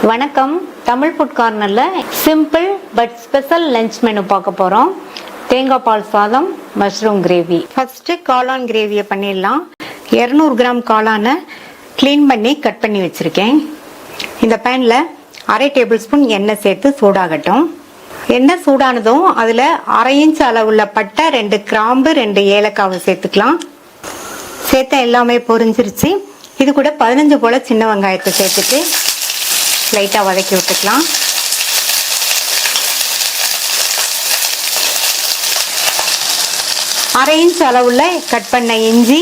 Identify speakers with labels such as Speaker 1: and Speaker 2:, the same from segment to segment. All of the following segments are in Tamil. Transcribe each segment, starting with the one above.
Speaker 1: வணக்கம். தமிழ் ஃபுட் கார்னரில் simple but special lunch menu பார்க்க போகிறோம். தேங்காய் பால் சாதம், மஷ்ரூம் கிரேவி. ஃபர்ஸ்ட்டு காளான் கிரேவியை பண்ணிடலாம். 200 கிராம் காளானை க்ளீன் பண்ணி கட் பண்ணி வச்சுருக்கேன். இந்த பேனில் 1/2 டேபிள் ஸ்பூன் எண்ணெய் சேர்த்து சூடாகட்டும். எண்ணெய் சூடானதும் அதில் 1/2 இன்ச் அளவுள்ள பட்டை, 2 கிராம்பு, 2 ஏலக்காவை சேர்த்துக்கலாம். சேர்த்த எல்லாமே பொரிஞ்சிருச்சு. இது கூட 15 போல் சின்ன வெங்காயத்தை சேர்த்துட்டு லைட்டாக வதக்கி விட்டுக்கலாம். அரை இன்ச் அளவுள்ள கட் பண்ண இஞ்சி,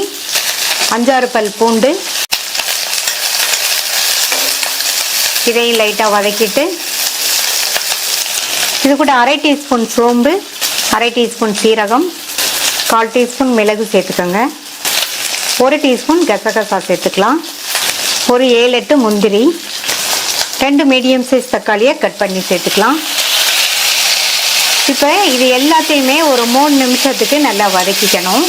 Speaker 1: 5-6 பல் பூண்டு, இதையும் லைட்டாக வதக்கிட்டு இது கூட 1/2 டீஸ்பூன் சோம்பு, 1/2 டீஸ்பூன் சீரகம், 1/4 டீஸ்பூன் மிளகு சேர்த்துக்கோங்க. 1 டீஸ்பூன் கசகசா சேர்த்துக்கலாம். ஒரு 7-8 முந்திரி, 2 மீடியம் சைஸ் தக்காளியை கட் பண்ணி சேர்த்துக்கலாம். இப்போ இது எல்லாத்தையுமே ஒரு 3 நிமிஷத்துக்கு நல்லா வதக்கிக்கணும்.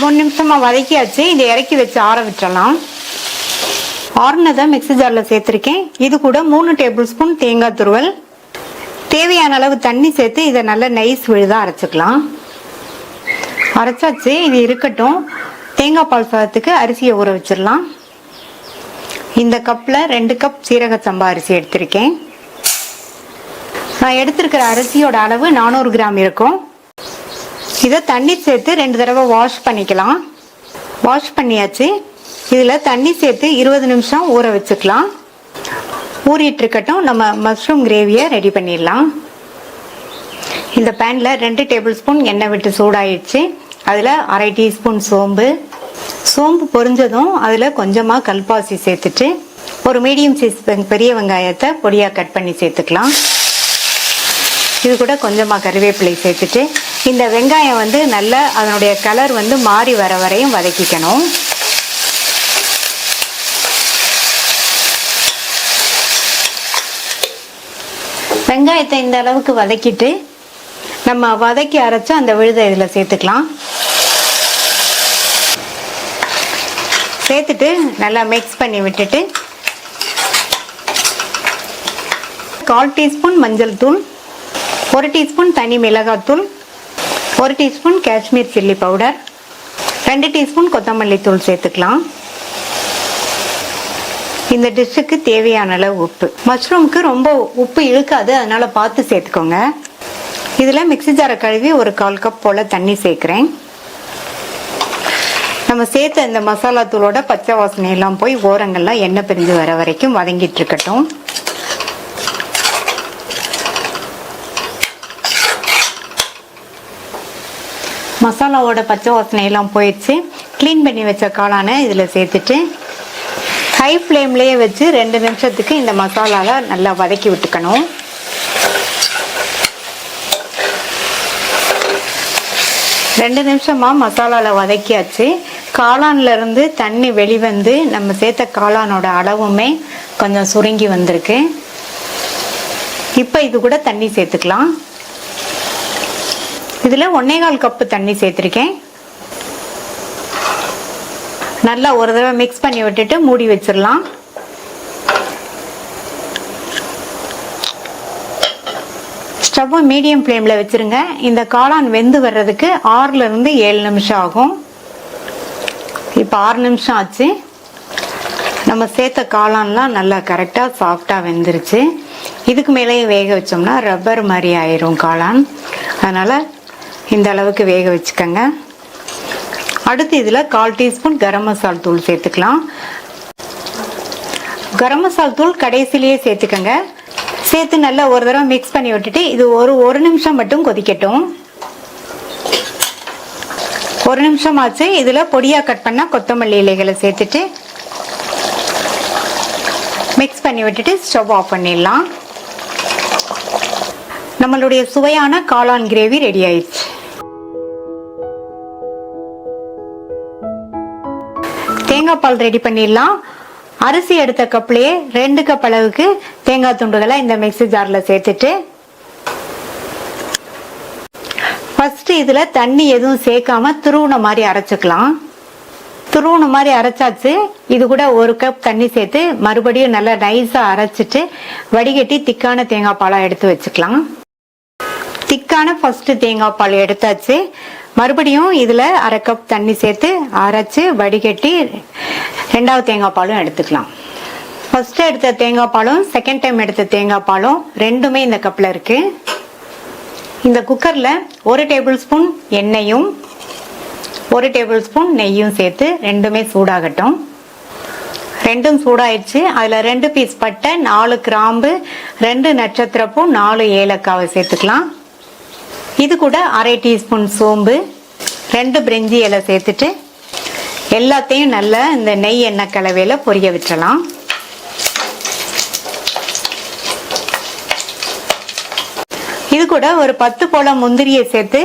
Speaker 1: 3 நிமிஷமாக வதக்கியாச்சு. இதை இறக்கி வச்சு ஆற விட்டுறலாம். ஆறுனதை மிக்ஸி ஜாரில் சேர்த்துருக்கேன். இது கூட 3 டேபிள் ஸ்பூன் தேங்காய் துருவல், தேவையான அளவு தண்ணி சேர்த்து இதை நல்லா நைஸ் விழுதாக அரைச்சிக்கலாம். அரைச்சாச்சு. இது இருக்கட்டும். தேங்காய் பால் சாதத்துக்கு அரிசியை ஊற வச்சிடலாம். இந்த கப்பில் 2 கப் சீரக சம்பா அரிசி எடுத்திருக்கேன். நான் எடுத்திருக்கிற அரிசியோட அளவு 400 கிராம் இருக்கும். இதை தண்ணி சேர்த்து 2 தடவை வாஷ் பண்ணிக்கலாம். வாஷ் பண்ணியாச்சு. இதில் தண்ணி சேர்த்து 20 நிமிஷம் ஊற வச்சுக்கலாம். ஊறிட்டு இருக்கட்டும். நம்ம மஷ்ரூம் கிரேவியை ரெடி பண்ணிடலாம். இந்த பேனில் 2 டேபிள் ஸ்பூன் எண்ணெய் விட்டு சூடாயிடுச்சு. அதில் 1/2 டீஸ்பூன் சோம்பு பொரிஞ்சதும் அதில் கொஞ்சமாக கல்பாசி சேர்த்துட்டு ஒரு மீடியம் சைஸ் பெரிய வெங்காயத்தை பொடியாக கட் பண்ணி சேர்த்துக்கலாம். இது கூட கொஞ்சமாக கறிவேப்பிலை சேர்த்துட்டு இந்த வெங்காயம் நல்லா அதனுடைய கலர் மாறி வர வரையும் வதக்கிக்கணும். வெங்காயத்தை இந்த அளவுக்கு வதக்கிட்டு நம்ம வதக்கி அரைச்சா அந்த விழுதை இதில் சேர்த்துக்கலாம். சேர்த்துட்டு நல்லா மிக்ஸ் பண்ணி விட்டுட்டு 1/4 டீஸ்பூன் மஞ்சள் தூள், 1 டீஸ்பூன் தனி மிளகாத்தூள், 1 teaspoon Kashmir chilli powder, 2 teaspoon கொத்தமல்லி தூள் சேர்த்துக்கலாம். இந்த டிஷ்ஷுக்கு தேவையான அளவு உப்பு. மஷ்ரூமுக்கு ரொம்ப உப்பு இழுக்காது, அதனால பார்த்து சேர்த்துக்கோங்க. இதில் மிக்ஸி ஜாரை கழுவி ஒரு 1/4 கப் போல் தண்ணி சேர்க்குறேன். நம்ம சேர்த்த இந்த மசாலா தூளோட பச்சை வாசனை எல்லாம் போய் ஓரங்கள்லாம் எண்ணெய் பிரிஞ்சு வர வரைக்கும் வதங்கிட்டு இருக்கட்டும். மசாலாவோட பச்சை வாசனை எல்லாம் போயிடுச்சு. க்ளீன் பண்ணி வச்ச காளானை இதில் சேர்த்துட்டு ஹை ஃப்ளேம்லேயே வச்சு 2 நிமிஷத்துக்கு இந்த மசாலாவில் நல்லா வதக்கி விட்டுக்கணும். ரெண்டு நிமிஷமாக மசாலாவில் வதக்கியாச்சு. காளான்ல இருந்து தண்ணி வெளிவந்து நம்ம சேர்த்த காளானோட அளவுமே கொஞ்சம் சுருங்கி வந்திருக்கு. இப்போ இது கூட தண்ணி சேர்த்துக்கலாம். இதில் 1/4 கப்பு தண்ணி சேர்த்துருக்கேன். நல்லா ஒரு தடவை மிக்ஸ் பண்ணி விட்டுட்டு மூடி வச்சிடலாம். ஸ்டவ்வை மீடியம் ஃப்ளேமில் வச்சுருங்க. இந்த காளான் வெந்து வர்றதுக்கு 6 to 7 நிமிஷம் ஆகும். இப்போ 6 நிமிஷம் ஆச்சு. நம்ம சேர்த்த காளான்லாம் நல்லா கரெக்டாக சாஃப்டாக வெந்துருச்சு. இதுக்கு மேலேயே வேக வச்சோம்னா ரப்பர் மாதிரி ஆயிரும் காளான். அதனால் இந்த அளவுக்கு வேக வச்சுக்கோங்க. அடுத்து இதில் 1/4 டீஸ்பூன் கரம் மசால் தூள் சேர்த்துக்கலாம். கரம் மசால் தூள் கடைசிலேயே சேர்த்துக்கோங்க. சேர்த்து நல்லா ஒரு தடவை மிக்ஸ் பண்ணி விட்டுட்டு இது ஒரு நிமிஷம் மட்டும் கொதிக்கட்டும். 1 நிமிஷம் ஆச்சு. இதில் பொடியாக கட் பண்ண கொத்தமல்லி இலைகளை சேர்த்துட்டு மிக்ஸ் பண்ணி விட்டுட்டு ஸ்டவ் ஆஃப் பண்ணிடலாம். நம்மளுடைய சுவையான காளான் கிரேவி ரெடி ஆயிடுச்சு. தேங்காய் பால் ரெடி பண்ணிடலாம். அரிசி எடுத்த கப்லேயே 2 கப் அளவுக்கு தேங்காய் துண்டுகளை இந்த மிக்ஸி ஜாரில் சேர்த்துட்டு ஃபர்ஸ்ட் இதில் தண்ணி எதுவும் சேர்க்காம துருவுன மாதிரி அரைச்சிக்கலாம். துருவணு மாதிரி அரைச்சாச்சு. இது கூட 1 கப் தண்ணி சேர்த்து மறுபடியும் நல்லா நைஸா அரைச்சிட்டு வடிகட்டி திக்கான தேங்காய் பாலா எடுத்து வச்சுக்கலாம். திக்கான ஃபர்ஸ்ட் தேங்காய் பால் எடுத்தாச்சு. மறுபடியும் இதுல 1/2 கப் தண்ணி சேர்த்து அரைச்சு வடிகட்டி 2வது தேங்காய் பாலும் எடுத்துக்கலாம். ஃபர்ஸ்ட் எடுத்த தேங்காய் பாலும் செகண்ட் டைம் எடுத்த தேங்காய் பாலும் ரெண்டுமே இந்த கப்ல இருக்கு. இந்த குக்கர்ல 1 டேபிள் ஸ்பூன் எண்ணெயும் 1 டேபிள் ஸ்பூன் நெய்யும் சேர்த்து ரெண்டுமே சூடாகட்டும். ரெண்டும் சூடாயிடுச்சு. அதுல 2 பீஸ் பட்டை, 4 கிராம்பு, 2 நட்சத்திரப்பூ, 4 ஏலக்காவை சேர்த்துக்கலாம். இது கூட 1/2 டீஸ்பூன் சோம்பு, 2 பிரிஞ்சி இலை சேர்த்துட்டு எல்லாத்தையும் நல்லா இந்த நெய் எண்ணெய் கலவையில பொரிய விட்டுறலாம். இது கூட ஒரு 10 போல முந்திரியை சேர்த்து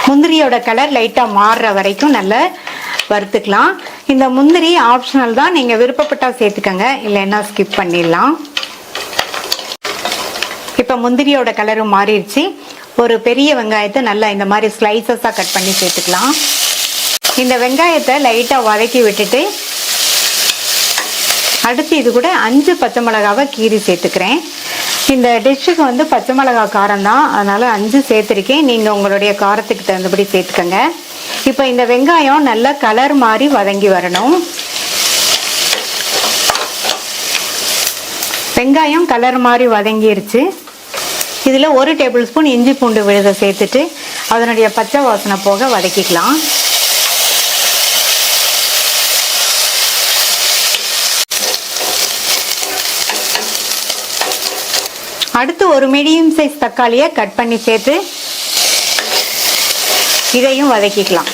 Speaker 1: முந்திரியோட கலர் லைட்டா மாறுற வரைக்கும் நல்லா வறுத்துக்கலாம். இந்த முந்திரி ஆப்ஷனல் தான், நீங்க விருப்பப்பட்டா சேர்த்துக்கங்க, இல்லைன்னா ஸ்கிப் பண்ணிடலாம். இப்ப முந்திரியோட கலரும் மாறிடுச்சு. ஒரு பெரிய வெங்காயத்தை நல்லா இந்த மாதிரி ஸ்லைசஸா கட் பண்ணி சேர்த்துக்கலாம். இந்த வெங்காயத்தை லைட்டா வதக்கி விட்டுட்டு அடுத்து இது கூட 5 பச்சை மிளகாவை கீறி சேர்த்துக்கிறேன். இந்த டிஷ்ஷுக்கு வந்து பச்சை மிளகாய் காரம் தான், அதனால 5 சேர்த்துருக்கேன். நீங்க உங்களுடைய காரத்துக்கு தகுந்தபடி சேர்த்துக்கங்க. இப்போ இந்த வெங்காயம் நல்லா கலர் மாதிரி வதங்கி வரணும். வெங்காயம் கலர் மாதிரி வதங்கிருச்சு. இதுல 1 டேபிள் ஸ்பூன் இஞ்சி பூண்டு விழுதை சேர்த்துட்டு அதனுடைய பச்சை வாசனை போக வதக்கிக்கலாம். அடுத்து ஒரு மீடியம் சைஸ் தக்காளியை கட் பண்ணி சேர்த்து இதையும் வதக்கிக்கலாம்.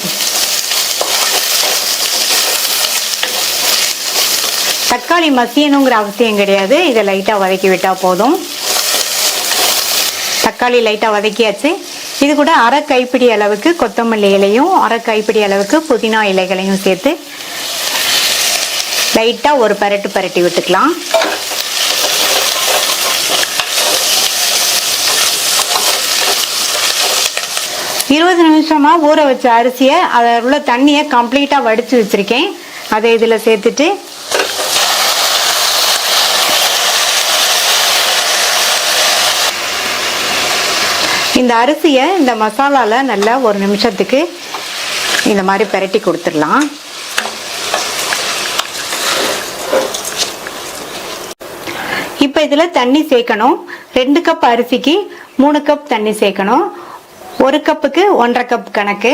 Speaker 1: தக்காளி மசியணுங்கிற அவசியம் கிடையாது, இதை லைட்டா வதக்கி விட்டா போதும். தக்காளி லைட்டா வதக்கியாச்சு. இது கூட 1/2 கைப்பிடி அளவுக்கு கொத்தமல்லி இலையும் 1/2 கைப்பிடி அளவுக்கு புதினா இலைகளையும் சேர்த்து லைட்டா ஒரு பரட்டி விட்டுக்கலாம். 20 நிமிஷமா ஊற வச்ச அரிசியை அதில் உள்ள தண்ணியை கம்ப்ளீட்டா வடிச்சு வச்சிருக்கேன். அதை இதுல சேர்த்துட்டு இந்த அரிசியை இந்த மசாலால நல்லா 1 நிமிஷத்துக்கு இந்த மாதிரி பிரட்டி கொடுத்துடலாம். இப்ப இதுல தண்ணி சேர்க்கணும். 2 கப் அரிசிக்கு 3 கப் தண்ணி சேர்க்கணும். 1 கப்புக்கு 1/2 கப் கணக்கு.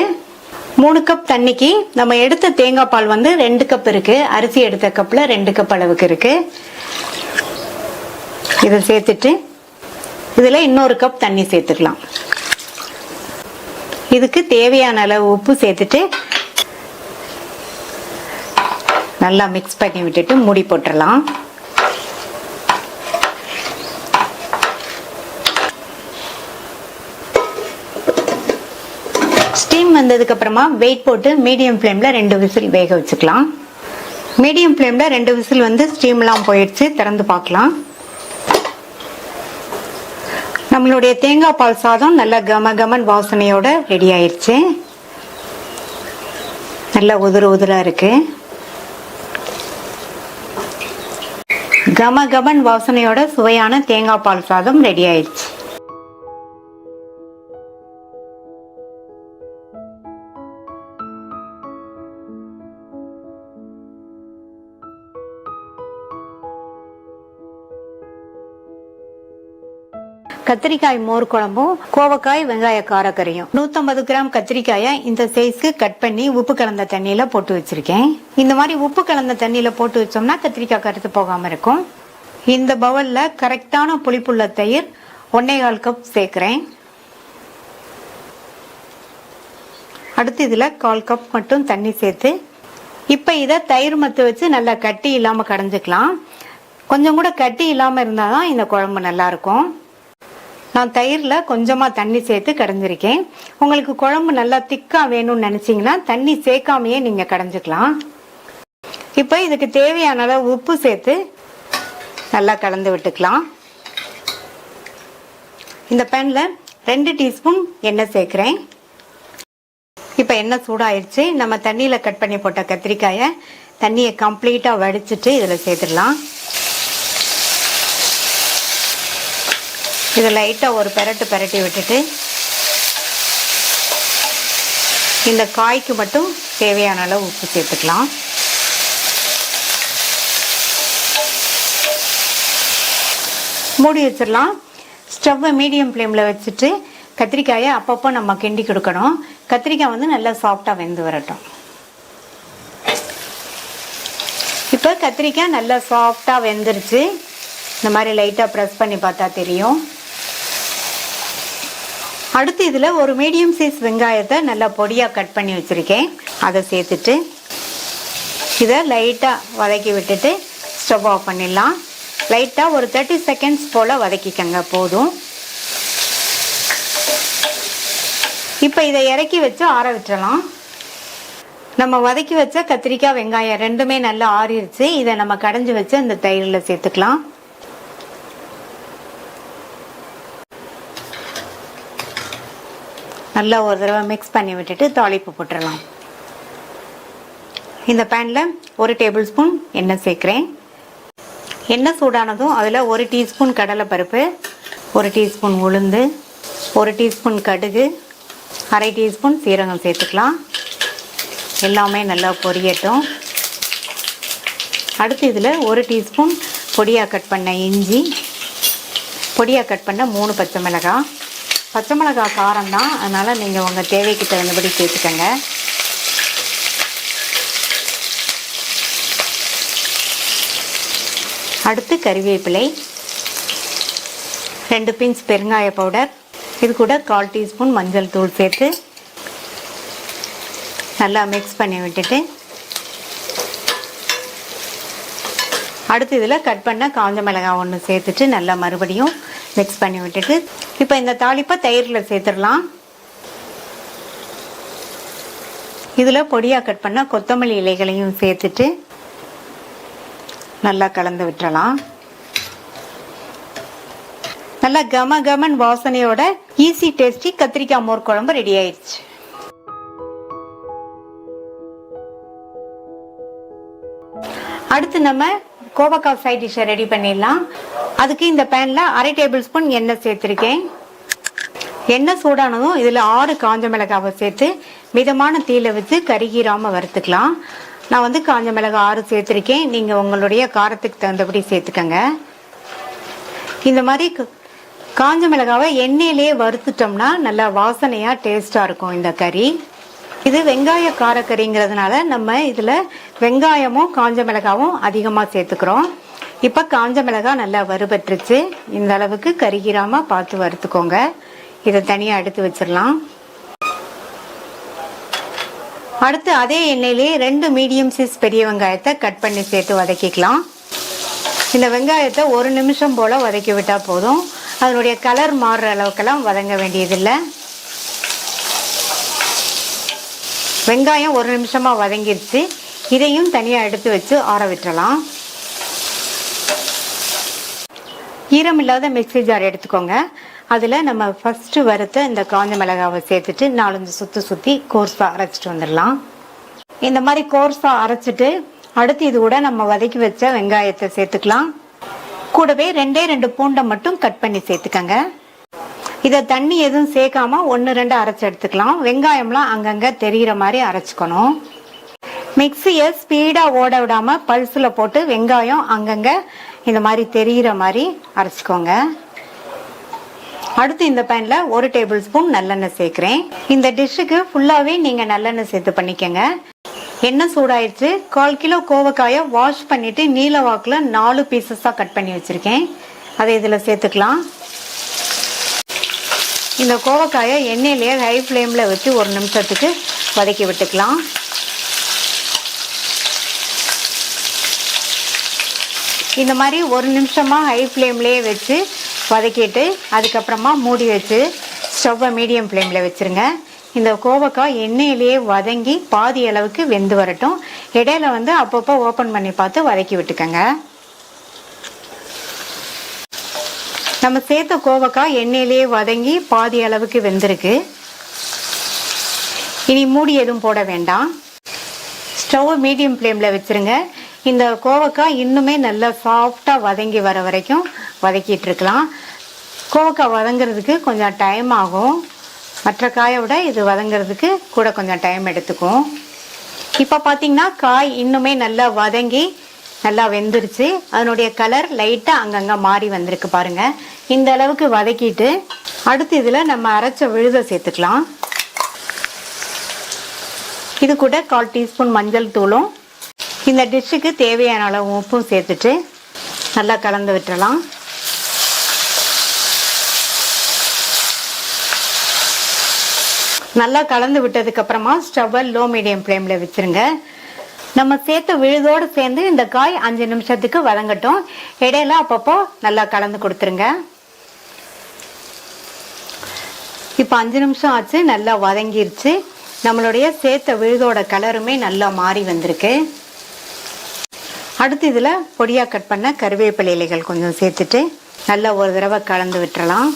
Speaker 1: 3 கப் தண்ணிக்கு நம்ம எடுத்த தேங்காய் பால் வந்து 2 கப் இருக்கு. அரிசி எடுத்த கப்ல 2 கப் அளவுக்கு இருக்கு. இதை சேர்த்துட்டு இதுல இன்னொரு கப் தண்ணி சேர்த்துக்கலாம். இதுக்கு தேவையான அளவு உப்பு சேர்த்துட்டு நல்லா மிக்ஸ் பண்ணி விட்டுட்டு மூடி போட்டுடலாம். ஸ்டீம் வந்ததுக்கு அப்புறமா வெயிட் போட்டு மீடியம் ஃப்ளேம்ல 2 விசில் வேக வச்சுக்கலாம். மீடியம் ஃப்ளேம்ல 2 விசில் வந்து ஸ்டீம்லாம் போயிடுச்சு. திறந்து பார்க்கலாம். நம்மளுடைய தேங்காய் பால் சாதம் நல்ல கமகமன் வாசனையோட ரெடி ஆயிடுச்சு. நல்லா உதிரா இருக்கு. கமகமன் வாசனையோட சுவையான தேங்காய் பால் சாதம் ரெடி ஆயிடுச்சு. கத்திரிக்காய் மோர் குழம்பும் கோவக்காய் வெங்காய காரக்கறியும். 150 கிராம் கத்திரிக்காயை இந்த சைஸ்க்கு கட் பண்ணி உப்பு கலந்த தண்ணியில போட்டு வச்சிருக்கேன். இந்த மாதிரி உப்பு கலந்த தண்ணியில போட்டு வச்சோம்னா கத்திரிக்காய் கருத்து போகாம இருக்கும். இந்த பவுல்ல கரெக்டான புளிப்புள்ள தயிர் 1.25 கப் சேர்க்கிறேன். அடுத்து இதுல 1/4 கப் மட்டும் தண்ணி சேர்த்து இப்ப இத தயிர் மத்து வச்சு நல்லா கட்டி இல்லாம கடைஞ்சுக்கலாம். கொஞ்சம் கூட கட்டி இல்லாம இருந்தாதான் இந்த குழம்பு நல்லா இருக்கும். நான் தயிர்ல கொஞ்சமா தண்ணி சேர்த்து கடைஞ்சிருக்கேன். உங்களுக்கு குழம்பு நல்லா திக்கா வேணும்னு நினைச்சீங்கன்னா தண்ணி சேர்க்காமையே நீங்க கடைஞ்சுக்கலாம். இப்ப இதுக்கு தேவையான அளவு உப்பு சேர்த்து நல்லா கலந்து விட்டுக்கலாம். இந்த பேன்ல 2 டீஸ்பூன் எண்ணெய் சேர்க்கிறேன். இப்போ எண்ணெய் சூடாயிருச்சு. நம்ம தண்ணியில் கட் பண்ணி போட்ட கத்திரிக்காயை தண்ணியை கம்ப்ளீட்டாக வடிச்சிட்டு இதில் சேர்த்துடலாம். இதை லைட்டாக ஒரு பெரட்டி விட்டுட்டு இந்த காய்க்கு மட்டும் தேவையான அளவு உப்பு சேர்த்துக்கலாம். மூடி வச்சிடலாம். ஸ்டவ்வை மீடியம் ஃப்ளேமில் வச்சுட்டு கத்திரிக்காயை அப்பப்போ நம்ம கிண்டி கொடுக்கணும். கத்திரிக்காய் வந்து நல்லா சாஃப்டாக வெந்து வரட்டும். இப்போ கத்திரிக்காய் நல்லா சாஃப்டாக வெந்துருச்சு. இந்த மாதிரி லைட்டாக ப்ரெஸ் பண்ணி பார்த்தா தெரியும். அடுத்து இதில் ஒரு மீடியம் சைஸ் வெங்காயத்தை நல்லா பொடியாக கட் பண்ணி வச்சுருக்கேன். அதை சேர்த்துட்டு இதை லைட்டாக வதக்கி விட்டுட்டு ஸ்டவ் ஆஃப் பண்ணிடலாம். லைட்டாக ஒரு 30 செகண்ட்ஸ் போல் வதக்கிக்கங்க போதும். இப்போ இதை இறக்கி வச்சு ஆற விட்டுறலாம். நம்ம வதக்கி வச்ச கத்திரிக்காய் வெங்காயம் ரெண்டுமே நல்லா ஆறிடுச்சு. இதை நம்ம கடைஞ்சி வச்சு அந்த தயிரில் சேர்த்துக்கலாம். நல்லா ஒரு தடவை மிக்ஸ் பண்ணி விட்டுட்டு தாளிப்பு போட்டுடலாம். இந்த பேனில் 1 டேபிள் ஸ்பூன் எண்ணெய் சேர்க்குறேன். எண்ணெய் சூடானதும் அதில் 1 டீஸ்பூன் கடலைப்பருப்பு, 1 டீஸ்பூன் உளுந்து, 1 டீஸ்பூன் கடுகு, அரை டீஸ்பூன் சீரகம் சேர்த்துக்கலாம். எல்லாமே நல்லா பொரியட்டும். அடுத்து இதில் 1 டீஸ்பூன் பொடியாக கட் பண்ண இஞ்சி, பொடியாக கட் பண்ண 3 பச்சை மிளகாய். பச்சை மிளகாய் காரம் தான், அதனால் நீங்கள் உங்கள் தேவைக்கு தகுந்தபடி சேர்த்துக்கங்க. அடுத்து கறிவேப்பிலை, 2 பிஞ்ச் பெருங்காய பவுடர், இது கூட 1/4 டீஸ்பூன் மஞ்சள் தூள் சேர்த்து நல்லா மிக்ஸ் பண்ணி விட்டுட்டு அடுத்து இதில் கட் பண்ண காஞ்ச மிளகாய் 1 சேர்த்துட்டு நல்லா மறுபடியும் மிக்ஸ் பண்ணி விட்டுட்டு இப்போ இந்த தாளிப்பை தயிரில் சேர்த்துடலாம். இதில் பொடியாக கட் பண்ண கொத்தமல்லி இலைகளையும் சேர்த்துட்டு நல்லா கலந்து விட்டுறலாம். நல்லா கமன் வாசனையோட ஈஸி டேஸ்டி கத்திரிக்காய் மோர் குழம்பு ரெடி ஆயிடுச்சு. அடுத்து நம்ம கோவக்காய் சைட் டிஷ்ஷை ரெடி பண்ணிடலாம். அதுக்கு இந்த பேனில் அரை டேபிள் ஸ்பூன் எண்ணெய் சேர்த்துருக்கேன். எண்ணெய் சூடானதும் இதில் 6 காஞ்ச மிளகாவை சேர்த்து மிதமான தீயில வச்சு கருகிராமல் வறுத்துக்கலாம். நான் வந்து காஞ்ச மிளகாய் 6 சேர்த்துருக்கேன். நீங்கள் உங்களுடைய காரத்துக்கு தகுந்தபடி சேர்த்துக்கங்க. இந்த மாதிரி காஞ்ச மிளகாவை எண்ணெயிலேயே வறுத்துட்டோம்னா நல்லா வாசனையாக டேஸ்டாக இருக்கும் இந்த கறி. இது வெங்காய காரக்கறிங்கிறதுனால நம்ம இதில் வெங்காயமும் காஞ்ச மிளகாவும் அதிகமாக சேர்த்துக்கிறோம். இப்போ காஞ்ச மிளகாய் நல்லா வறுபட்டுருச்சு. இந்த அளவுக்கு கருகிராமல் பார்த்து வறுத்துக்கோங்க. இதை தனியாக எடுத்து வச்சிடலாம். அடுத்து அதே எண்ணெயிலேயே 2 மீடியம் சைஸ் பெரிய வெங்காயத்தை கட் பண்ணி சேர்த்து வதக்கிக்கலாம். இந்த வெங்காயத்தை 1 நிமிஷம் போல் வதக்கி விட்டால் போதும். அதனுடைய கலர் மாறுற அளவுக்கெல்லாம் வதங்க வேண்டியதில்லை. வெங்காயம் 1 நிமிஷமாக வதங்கிடுச்சு. இதையும் தனியாக எடுத்து வச்சு ஆற விட்டுறலாம். ஈரமில்லாத மிக்ஸி ஜார் எடுத்துக்கோங்க. அதில் நம்ம ஃபஸ்ட்டு வறுத்த இந்த காஞ்ச மிளகாவை சேர்த்துட்டு 4-5 சுற்றி கோர்ஸாக அரைச்சிட்டு வந்துடலாம். இந்த மாதிரி கோர்ஸாக அரைச்சிட்டு அடுத்து இது கூட நம்ம வதக்கி வச்ச வெங்காயத்தை சேர்த்துக்கலாம். கூடவே 2 பூண்டை மட்டும் கட் பண்ணி சேர்த்துக்கங்க. இதை தண்ணி எதுவும் சேர்க்காம 1-2 அரைச்சி எடுத்துக்கலாம். வெங்காயம்லாம் அங்கங்கே தெரிகிற மாதிரி அரைச்சிக்கணும். மிக்சியை ஸ்பீடாக ஓட விடாமல் பல்ஸில் போட்டு வெங்காயம் அங்கங்கே இந்த மாதிரி தெரிகிற மாதிரி அரைச்சிக்கோங்க. அடுத்து இந்த பேனில் 1 டேபிள் ஸ்பூன் நல்லெண்ணெய் சேர்க்குறேன். இந்த டிஷ்ஷுக்கு ஃபுல்லாகவே நீங்கள் நல்லெண்ணெய் சேர்த்து பண்ணிக்கங்க. எண்ணெய் சூடாயிடுச்சு. 1/4 கிலோ கோவக்காயை வாஷ் பண்ணிவிட்டு நீல வாக்கில் 4 பீசஸாக கட் பண்ணி வச்சுருக்கேன். அதை இதில் சேர்த்துக்கலாம். இந்த கோவக்காயை எண்ணெயிலேயே ஹை ஃப்ளேமில் வச்சு 1 நிமிஷத்துக்கு வதக்கி விட்டுக்கலாம். இந்த மாதிரி 1 நிமிஷமாக ஹை ஃப்ளேம்லேயே வச்சு வதக்கிட்டு அதுக்கப்புறமா மூடி வச்சு ஸ்டவ்வை மீடியம் ஃப்ளேமில் வச்சுருங்க. இந்த கோவக்காய் எண்ணெயிலேயே வதங்கி பாதி அளவுக்கு வெந்து வரட்டும். இடையில வந்து அப்பப்போ ஓப்பன் பண்ணி பார்த்து வதக்கி விட்டுக்கங்க. நம்ம சேர்த்த கோவக்காய் எண்ணெயிலேயே வதங்கி பாதி அளவுக்கு வெந்திருக்கு. இனி மூடி எதுவும் போட வேண்டாம். ஸ்டவ் மீடியம் ஃப்ளேமில் வச்சுருங்க. இந்த கோவக்காய் இன்னுமே நல்லா சாஃப்டாக வதங்கி வர வரைக்கும் வதக்கிட்டு இருக்கலாம். கோவக்காய் வதங்கிறதுக்கு கொஞ்சம் டைம் ஆகும். மற்ற காயை விட இது வதங்கிறதுக்கு கூட கொஞ்சம் டைம் எடுத்துக்கும். இப்போ பார்த்தீங்கன்னா காய் இன்னுமே நல்லா வதங்கி நல்லா வெந்துருச்சு. அதனுடைய கலர் லைட்டாக அங்கங்கே மாறி வந்திருக்கு பாருங்க. இந்த அளவுக்கு வதக்கிட்டு அடுத்து இதில் நம்ம அரைச்ச விழுதை சேர்த்துக்கலாம். இது கூட 1/4 டீஸ்பூன் மஞ்சள் தூளும் இந்த டிஷ்ஷுக்கு தேவையான அளவு உப்பும் சேர்த்துட்டு நல்லா கலந்து விட்டுறலாம். நல்லா கலந்து விட்டதுக்கு அப்புறமா ஸ்டவ்வை லோ மீடியம் ஃப்ளேம்ல வச்சிருங்க. நம்ம சேர்த்த விழுதோடு சேர்ந்து இந்த காய் 5 நிமிஷத்துக்கு வதங்கட்டும். இடையில அப்பப்போ நல்லா கலந்து கொடுத்துருங்க. இப்போ 5 நிமிஷம் ஆச்சு, நல்லா வதங்கிருச்சு. நம்மளுடைய சேர்த்த விழுதோட கலருமே நல்லா மாறி வந்திருக்கு. அடுத்து இதில் பொடியாக கட் பண்ண கருவேப்பிலை இலைகள் கொஞ்சம் சேர்த்துட்டு நல்லா ஒரு தடவை கலந்து விட்டுறலாம்.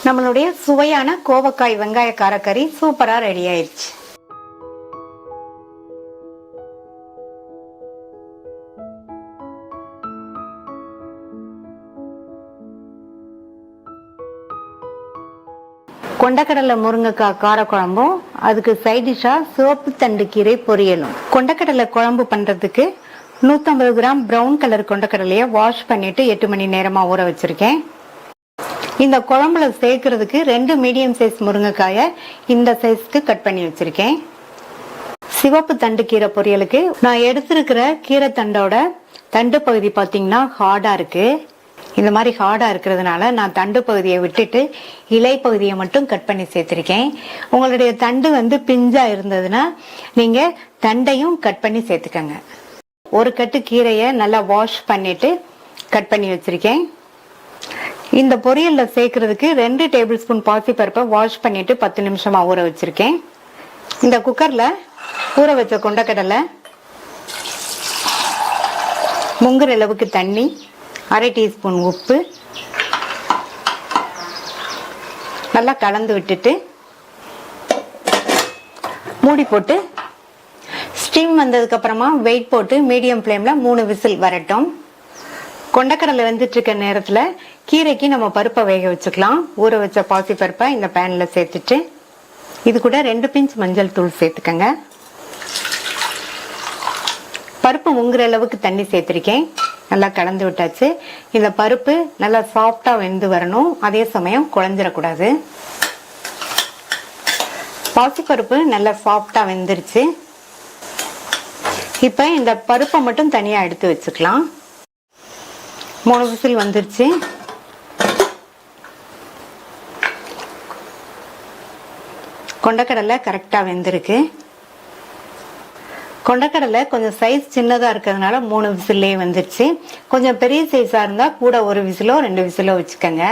Speaker 1: நம்மளுடைய சுவையான கோவக்காய் வெங்காய காரக்கறி சூப்பராக ரெடி ஆயிடுச்சு. கொண்டக்கடலை முருங்கைக்காய் காரக்குழம்பும் அதுக்கு சைட் டிஷ்ஷா சிவப்பு தண்டு கீரை பொரியலும். கொண்டக்கடலை குழம்பு பண்றதுக்கு 150 கிராம் பிரவுன் கலர் கொண்டக்கடலையை வாஷ் பண்ணிட்டு 8 மணி நேரமா ஊற வச்சிருக்கேன். இந்த குழம்புல சேர்க்கறதுக்கு 2 மீடியம் சைஸ் முருங்கைக்காயை இந்த சைஸ்க்கு கட் பண்ணி வச்சிருக்கேன். சிவப்பு தண்டு கீரை பொரியலுக்கு நான் எடுத்திருக்கிற கீரை தண்டோட தண்டு பகுதி பார்த்தீங்கன்னா ஹார்டா இருக்கு. இந்த மாதிரி ஹார்டா இருக்கிறதுனால நான் தண்டு பகுதியை விட்டுட்டு இலை பகுதியை மட்டும் கட் பண்ணி சேர்த்திருக்கேன். உங்களுடைய தண்டு பிஞ்சா இருந்ததுன்னா நீங்க தண்டையும் கட் பண்ணி சேர்த்துக்கங்க. ஒரு கட்டு கீரையை நல்லா வாஷ் பண்ணிட்டு கட் பண்ணி வச்சிருக்கேன். இந்த பொரியல்ல சேர்க்கறதுக்கு 2 டேபிள் ஸ்பூன் பாசிப்பருப்பை வாஷ் பண்ணிட்டு 10 நிமிஷமா ஊற வச்சிருக்கேன். இந்த குக்கர்ல ஊற வச்ச கொண்டக்கடலை, முங்குற அளவுக்கு தண்ணி, 1/2 டீஸ்பூன் உப்பு நல்லா கலந்து விட்டுட்டு மூடி போட்டு ஸ்டீம் வந்ததுக்கு அப்புறமா வெயிட் போட்டு மீடியம் ஃப்ளேம்ல 3 விசில் வரட்டும். கொண்டக்கடலை வெந்துட்டு இருக்க நேரத்துல கீரைக்கு நம்ம பருப்பை வேக வச்சுக்கலாம். ஊற வச்ச பாசி பருப்பை இந்த பேன்ல சேர்த்துட்டு இது கூட 2 பிஞ்ச் மஞ்சள் தூள் சேர்த்துக்கங்க. பருப்பு முங்குற அளவுக்கு தண்ணி சேர்த்திருக்கேன். நல்லா கலந்து விட்டாச்சு. இந்த பருப்பு நல்லா சாஃப்டா வெந்து வரணும். அதே சமயம் குழஞ்சிடக்கூடாது. பாசிப்பருப்பு நல்லா சாஃப்டா வெந்துருச்சு. இப்ப இந்த பருப்பை மட்டும் தனியா எடுத்து வச்சுக்கலாம். 3 விசில் வந்துருச்சு. கொண்டக்கடலை கரெக்டா வெந்திருக்கு. கொண்டக்கடலை கொஞ்சம் சைஸ் சின்னதா இருக்கிறதுனால 3 விசிலே வந்துருச்சு. கொஞ்சம் பெரிய சைஸா இருந்தா கூட 1 விசிலோ 2 விசிலோ வச்சுக்கோங்க.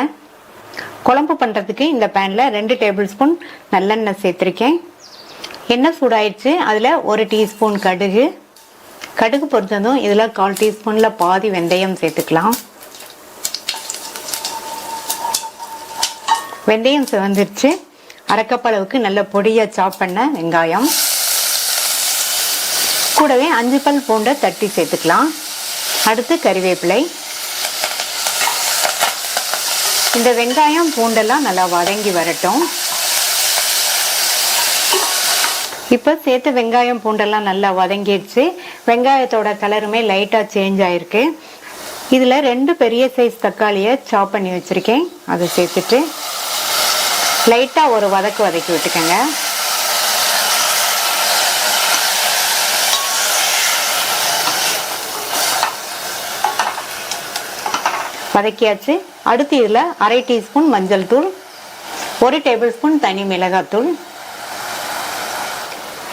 Speaker 1: குழம்பு பண்றதுக்கு இந்த பேன்ல 2 டேபிள் ஸ்பூன் நல்லெண்ணெய் சேர்த்திருக்கேன். எண்ணெய் சூடாயிடுச்சு. அதுல 1 டீஸ்பூன் கடுகு பொரிச்சதும் இதுல 1/4 டீஸ்பூன்ல பாதி வெந்தயம் சேர்த்துக்கலாம். வெந்தயம் வந்துருச்சு. 1/2 கப் அளவுக்கு நல்ல பொடியா சாப் பண்ண வெங்காயம், கூடவே 5 பல் பூண்டை தட்டி சேர்த்துக்கலாம். அடுத்து கறிவேப்பிலை. இந்த வெங்காயம் பூண்டெல்லாம் நல்லா வதங்கி வரட்டும். இப்ப சேர்த்து வெங்காயம் பூண்டெல்லாம் நல்லா வதங்கிடுச்சு. வெங்காயத்தோட கலருமே லைட்டா சேஞ்ச் ஆயிருக்கு. இதுல 2 பெரிய சைஸ் தக்காளியை சாப் பண்ணி வச்சிருக்கேன். அதை சேர்த்துட்டு லைட்டா ஒரு வதக்கி விட்டுக்கங்க. வதக்கியாச்சு. அடுத்து இதுல 1/2 டீஸ்பூன் மஞ்சள் தூள், 1 டேபிள் ஸ்பூன் தனி மிளகாய் தூள்,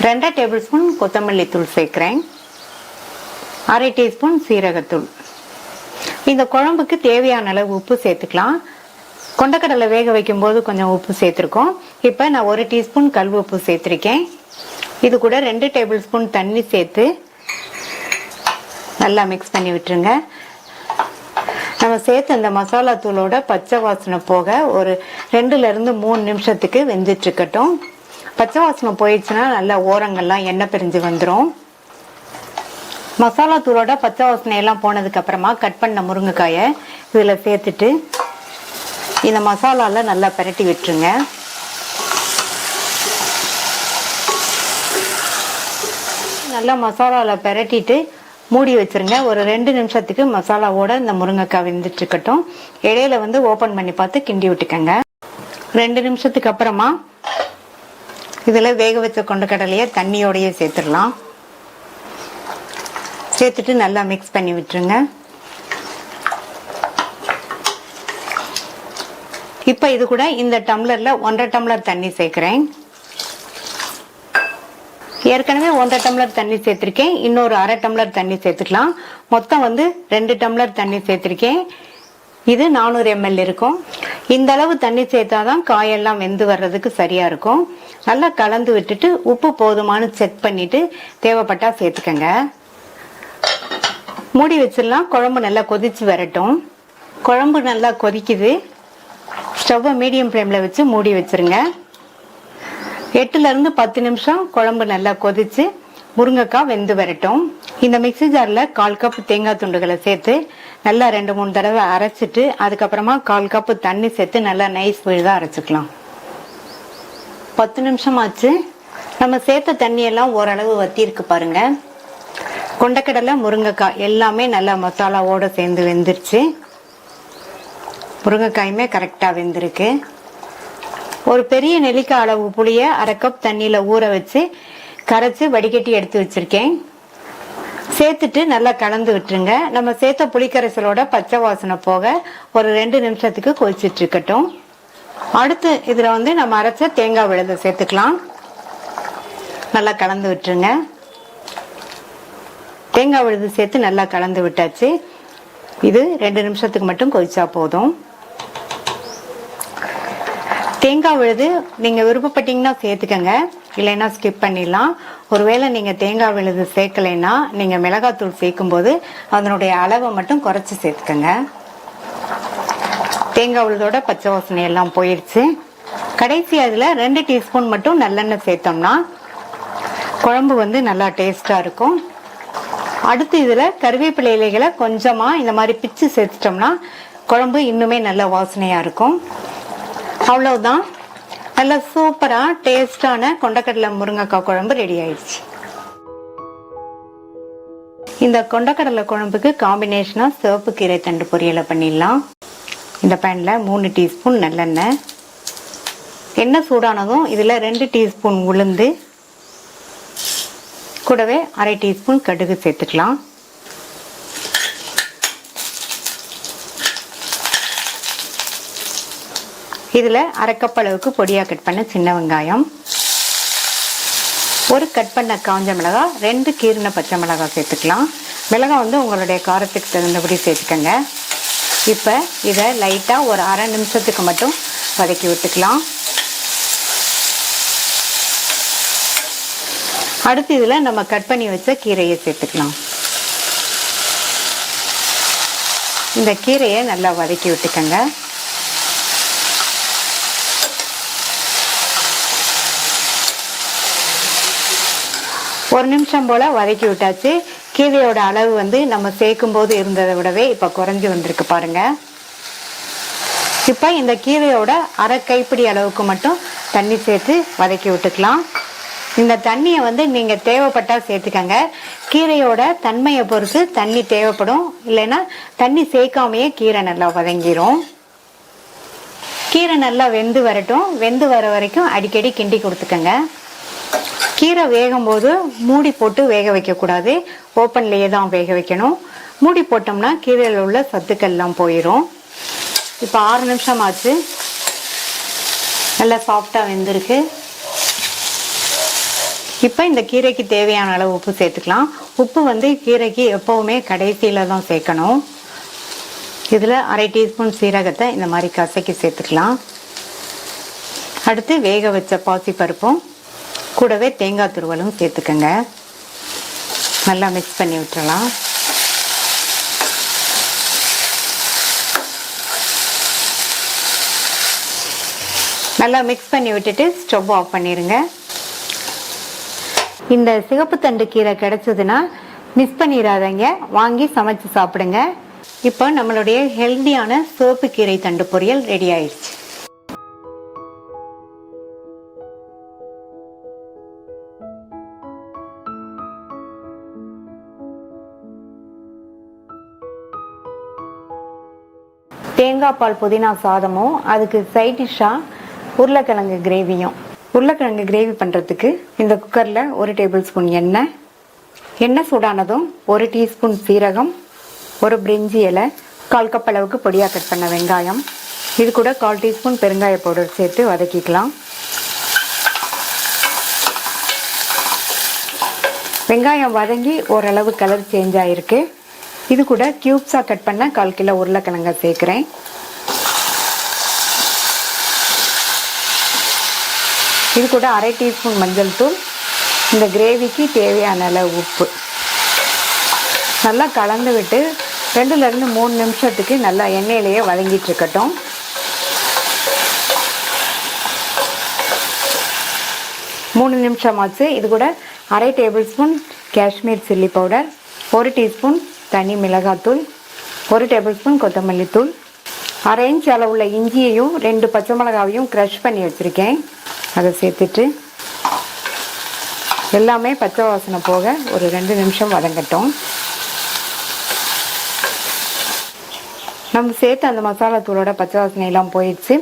Speaker 1: 2 டேபிள் ஸ்பூன் கொத்தமல்லி தூள் சேர்க்கிறேன். 1/2 டீஸ்பூன் சீரகத்தூள். இந்த குழம்புக்கு தேவையான அளவு உப்பு சேர்த்துக்கலாம். கொண்டக்கடலை வேக வைக்கும் போது கொஞ்சம் உப்பு சேர்த்திருக்கோம். இப்ப நான் 1 டீஸ்பூன் கல் உப்பு சேர்த்திருக்கேன். இது கூட 2 டேபிள் ஸ்பூன் தண்ணி சேர்த்து நல்லா மிக்ஸ் பண்ணி விட்டுருங்க. நம்ம சேர்த்து அந்த மசாலா தூளோட பச்சை வாசனை போக ஒரு 2ல இருந்து 3 நிமிஷத்துக்கு வெந்துட்டு இருக்கட்டும். பச்சை வாசனை போயிடுச்சுன்னா நல்லா ஓரங்கள்லாம் எண்ணெய் பிரிஞ்சு வந்துடும். மசாலா தூளோட பச்சை வாசனை எல்லாம் போனதுக்கு அப்புறமா கட் பண்ண முருங்கைக்காயை இதில் சேர்த்துட்டு இந்த மசாலால நல்லா பிரட்டி விட்டுருங்க. நல்லா மசாலாவில் பிரட்டிட்டு மூடி வச்சிருங்க. ஒரு 2 நிமிஷத்துக்கு மசாலாவோட இந்த முருங்கைக்காய் வெந்துட்டு இருக்கட்டும். இடையில ஓப்பன் பண்ணி பார்த்து கிண்டி விட்டுக்கங்க. 2 நிமிஷத்துக்கு அப்புறமா இதில் வேக வச்ச கொண்டக்கடலையை தண்ணியோடையே சேர்த்துடலாம். சேர்த்துட்டு நல்லா மிக்ஸ் பண்ணி விட்டுருங்க. இப்போ இது கூட இந்த டம்ளர்ல 1.5 டம்ளர் தண்ணி சேர்க்கிறேன். ஏற்கனவே 1.5 டம்ளர் தண்ணி சேர்த்திருக்கேன். இன்னொரு 1/2 டம்ளர் தண்ணி சேர்த்துக்கலாம். மொத்தம் 2 டம்ளர் தண்ணி சேர்த்திருக்கேன். இது 400 ml இருக்கும். இந்த அளவு தண்ணி சேர்த்தாதான் காயெல்லாம் வெந்து வர்றதுக்கு சரியா இருக்கும். நல்லா கலந்து விட்டுட்டு உப்பு போதுமானு செக் பண்ணிட்டு தேவைப்பட்டா சேர்த்துக்கங்க. மூடி வச்சிடலாம். குழம்பு நல்லா கொதிச்சு வரட்டும். குழம்பு நல்லா கொதிக்குது. ஸ்டவ்வை மீடியம் ஃப்ளேம்ல வச்சு மூடி வச்சிருங்க. 8ல இருந்து 10 நிமிஷம் குழம்பு நல்லா கொதிச்சு முருங்கைக்காய் வெந்து வரட்டும். இந்த மிக்ஸி ஜார்ல 1/4 கப் தேங்காய் துண்டுகளை சேர்த்து நல்லா 2-3 தடவை அரைச்சிட்டு அதுக்கப்புறமா 1/4 கப் தண்ணி சேர்த்து நல்லா நைஸ் விழுதா அரைச்சிக்கலாம். 10 நிமிஷம் ஆச்சு. நம்ம சேர்த்த தண்ணி எல்லாம் ஓரளவு வத்தி இருக்கு பாருங்க. கொண்டக்கடலை முருங்கைக்காய் எல்லாமே நல்லா மசாலாவோட சேர்ந்து வெந்துருச்சு. முருங்கைக்காயுமே கரெக்டா வெந்திருக்கு. ஒரு பெரிய நெல்லிக்காய் அளவு புளிய 1/2 கப் தண்ணியில ஊற வச்சு கரைச்சு வடிகட்டி எடுத்து வச்சிருக்கேன். சேர்த்துட்டு நல்லா கலந்து விட்டுருங்க. நம்ம சேர்த்த புளிக்கரைசலோட பச்சை வாசனை போக ஒரு 2 நிமிஷத்துக்கு கொதிச்சிட்டு இருக்கட்டும். அடுத்து இதுல நம்ம அரைச்ச தேங்காய் விழுதை சேர்த்துக்கலாம். நல்லா கலந்து விட்டுருங்க. தேங்காய் விழுது சேர்த்து நல்லா கலந்து விட்டாச்சு. இது 2 நிமிஷத்துக்கு மட்டும் கொதிச்சா போதும். தேங்காய் விழுது நீங்க விருப்பப்பட்டீங்கன்னா சேர்த்துக்கங்க, இல்லைன்னா ஸ்கிப் பண்ணிடலாம். ஒருவேளை நீங்க தேங்காய் விழுது சேர்க்கலைன்னா நீங்க மிளகாத்தூள் சேர்க்கும் போது அதனுடைய அளவை மட்டும் குறைச்சி சேர்த்துக்கங்க. தேங்காய் விழுதோட பச்சை வாசனை எல்லாம் போயிடுச்சு. கடைசி அதுல 2 டீஸ்பூன் மட்டும் நல்லெண்ணெய் சேர்த்தோம்னா குழம்பு நல்லா டேஸ்டா இருக்கும். அடுத்து இதுல கருவேப்பிலை இலைகளை கொஞ்சமா இந்த மாதிரி பிச்சு சேர்த்துட்டோம்னா குழம்பு இன்னுமே நல்ல வாசனையா இருக்கும். அவ்வளவுதான். நல்ல சூப்பரா டேஸ்டான கொண்டக்கடலை முருங்கைக்காய் குழம்பு ரெடி ஆயிடுச்சு. இந்த கொண்டக்கடலை குழம்புக்கு காம்பினேஷனா சிவப்பு கீரை தண்டு பொரியலை பண்ணிடலாம். இந்த பேன்ல 3 டீஸ்பூன் நல்லெண்ணெய். எண்ணெய் சூடானதும் இதுல 2 டீஸ்பூன் உளுந்து கூடவே 1/2 டீஸ்பூன் கடுகு சேர்த்துக்கலாம். இதுல 1/2 கப் அளவுக்கு பொடியா கட் பண்ண சின்ன வெங்காயம், 1 கட் பண்ண காஞ்ச மிளகாய், 2 கீறின பச்சை மிளகாய் சேர்த்துக்கலாம். மிளகாய் உங்களுடைய காரத்துக்கு தகுந்தபடி சேர்த்துக்கங்க. இப்ப இதை லைட்டா ஒரு 1/2 நிமிஷத்துக்கு மட்டும் வதக்கி விட்டுக்கலாம். அடுத்து இதுல நம்ம கட் பண்ணி வச்ச கீரையை சேர்த்துக்கலாம். இந்த கீரையை நல்லா வதக்கி விட்டுக்கங்க. ஒரு நிமிஷம் போல வதக்கி விட்டாச்சு. கீரையோட அளவு நம்ம சேர்க்கும் போது இருந்ததை விடவே இப்ப குறைஞ்சு வந்திருக்கு பாருங்க. இப்ப இந்த கீரையோட 1/2 கைப்பிடி அளவுக்கு மட்டும் தண்ணி சேர்த்து வதக்கி விட்டுக்கலாம். இந்த தண்ணியை நீங்க தேவைப்பட்டா சேர்த்துக்கங்க. கீரையோட தன்மையை பொறுத்து தண்ணி தேவைப்படும், இல்லைன்னா தண்ணி சேர்க்காமையே கீரை நல்லா வதங்கிரும். கீரை நல்லா வெந்து வரட்டும். வெந்து வர வரைக்கும் அடிக்கடி கிண்டி கொடுத்துக்கங்க. கீரை வேகும் போது மூடி போட்டு வேக வைக்க கூடாது, ஓப்பன்லயே தான் வேக வைக்கணும். மூடி போட்டோம்னா கீரையில் உள்ள சத்துக்கள் எல்லாம் போயிடும். இப்ப 6 நிமிஷம் ஆச்சு. நல்லா சாஃப்டா வெந்திருக்கு. இப்ப இந்த கீரைக்கு தேவையான அளவு உப்பு சேர்த்துக்கலாம். உப்பு கீரைக்கு எப்பவுமே கடைசியில தான் சேர்க்கணும். இதுல 1/2 டீஸ்பூன் சீரகத்தை இந்த மாதிரி கசக்கி சேர்த்துக்கலாம். அடுத்து வேக வச்ச பாசி பருப்பும் கூடவே தேங்காய் துருவலும் சேர்த்துக்கங்க. நல்லா மிக்ஸ் பண்ணி விட்டுறலாம். நல்லா மிக்ஸ் பண்ணி விட்டுட்டு ஸ்டவ் ஆஃப் பண்ணிடுங்க. இந்த சிகப்பு தண்டு கீரை கிடைச்சதுன்னா மிஸ் பண்ணிடாதீங்க, வாங்கி சமைச்சு சாப்பிடுங்க. இப்போ நம்மளுடைய ஹெல்தியான சோப்பு கீரை தண்டு பொரியல் ரெடி ஆயிடுச்சு. தேங்காய் பால் புதினா சாதமும் அதுக்கு சைட் டிஷ்ஷாக உருளைக்கிழங்கு கிரேவியும். உருளைக்கிழங்கு கிரேவி பண்ணுறதுக்கு இந்த குக்கரில் 1 டேபிள் ஸ்பூன் எண்ணெய் சூடானதும் 1 டீஸ்பூன் சீரகம், 1 பிரிஞ்சி இலை, 1/4 கப் அளவுக்கு பொடியாக கட் பண்ண வெங்காயம், இது கூட 1/4 டீஸ்பூன் பெருங்காய பவுடர் சேர்த்து வதக்கிக்கலாம். வெங்காயம் வதங்கி ஓரளவு கலர் சேஞ்ச் ஆகிருக்கு. இது கூட கியூப்ஸாக கட் பண்ண 1/4 கிலோ உருளைக்கிழங்க சேர்க்குறேன். இது கூட 1/2 டீஸ்பூன் மஞ்சள் தூள், இந்த கிரேவிக்கு தேவையான அளவு உப்பு நல்லா கலந்து விட்டு 2லேருந்து 3 நிமிஷத்துக்கு நல்லா எண்ணெயிலேயே வதங்கிட்டு இருக்கட்டும். மூணு நிமிஷம் ஆச்சு. இது கூட 1/2 table spoon Kashmir chilli powder, 1 teaspoon தனி மிளகாத்தூள், 1 டேபிள் ஸ்பூன் கொத்தமல்லி தூள், 1/2 இன்ச் அளவுள்ள இஞ்சியையும் 2 பச்சை மிளகாவையும் க்ரஷ் பண்ணி வச்சுருக்கேன். அதை சேர்த்துட்டு எல்லாமே பச்சை வாசனை போக ஒரு 2 நிமிஷம் வதங்கட்டும். நம்ம சேர்த்து அந்த மசாலா தூளோட பச்சை வாசனையெல்லாம் போயிடுச்சு.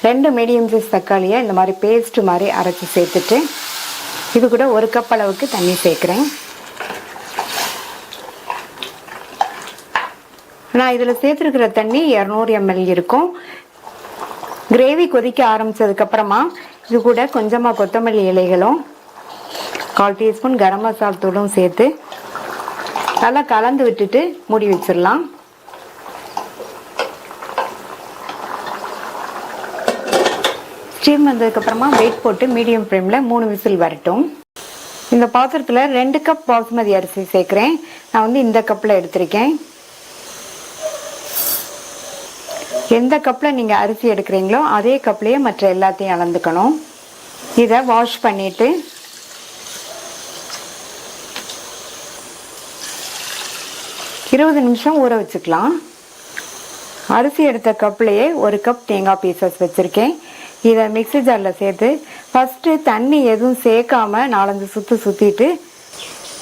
Speaker 1: 2 மீடியம் சைஸ் தக்காளியை இந்த மாதிரி பேஸ்ட் மாதிரி அரைச்சி சேர்த்துட்டு இது கூட 1 கப் அளவுக்கு தண்ணி சேர்க்குறேன். நான் இதில் சேர்த்துருக்கிற தண்ணி 200 ml இருக்கும். கிரேவி கொதிக்க ஆரம்பித்ததுக்கப்புறமா இது கூட கொஞ்சமாக கொத்தமல்லி இலைகளும் 1/4 டீஸ்பூன் கரம் மசாலா தூளும் சேர்த்து நல்லா கலந்து விட்டுட்டு மூடி வச்சிடலாம். ஸ்டீம் வந்ததுக்கப்புறமா வெயிட் போட்டு மீடியம் ஃப்ளேமில் 3 விசில் வரட்டும். இந்த பாத்திரத்தில் 2 கப் பாசுமதி அரிசி சேர்க்குறேன். நான் இந்த கப்பில் எடுத்திருக்கேன். எந்த கப்பில் நீங்கள் அரிசி எடுக்கிறீங்களோ அதே கப்லேயே மற்ற எல்லாத்தையும் அளந்துக்கணும். இதை வாஷ் பண்ணிவிட்டு இருபது நிமிஷம் ஊற வச்சுக்கலாம். அரிசி எடுத்த கப்லேயே 1 கப் தேங்காய் பீசஸ் வச்சுருக்கேன். இதை மிக்ஸி ஜாரில் சேர்த்து ஃபஸ்ட்டு தண்ணி எதுவும் சேர்க்காம 4-5 சுற்று சுற்றிட்டு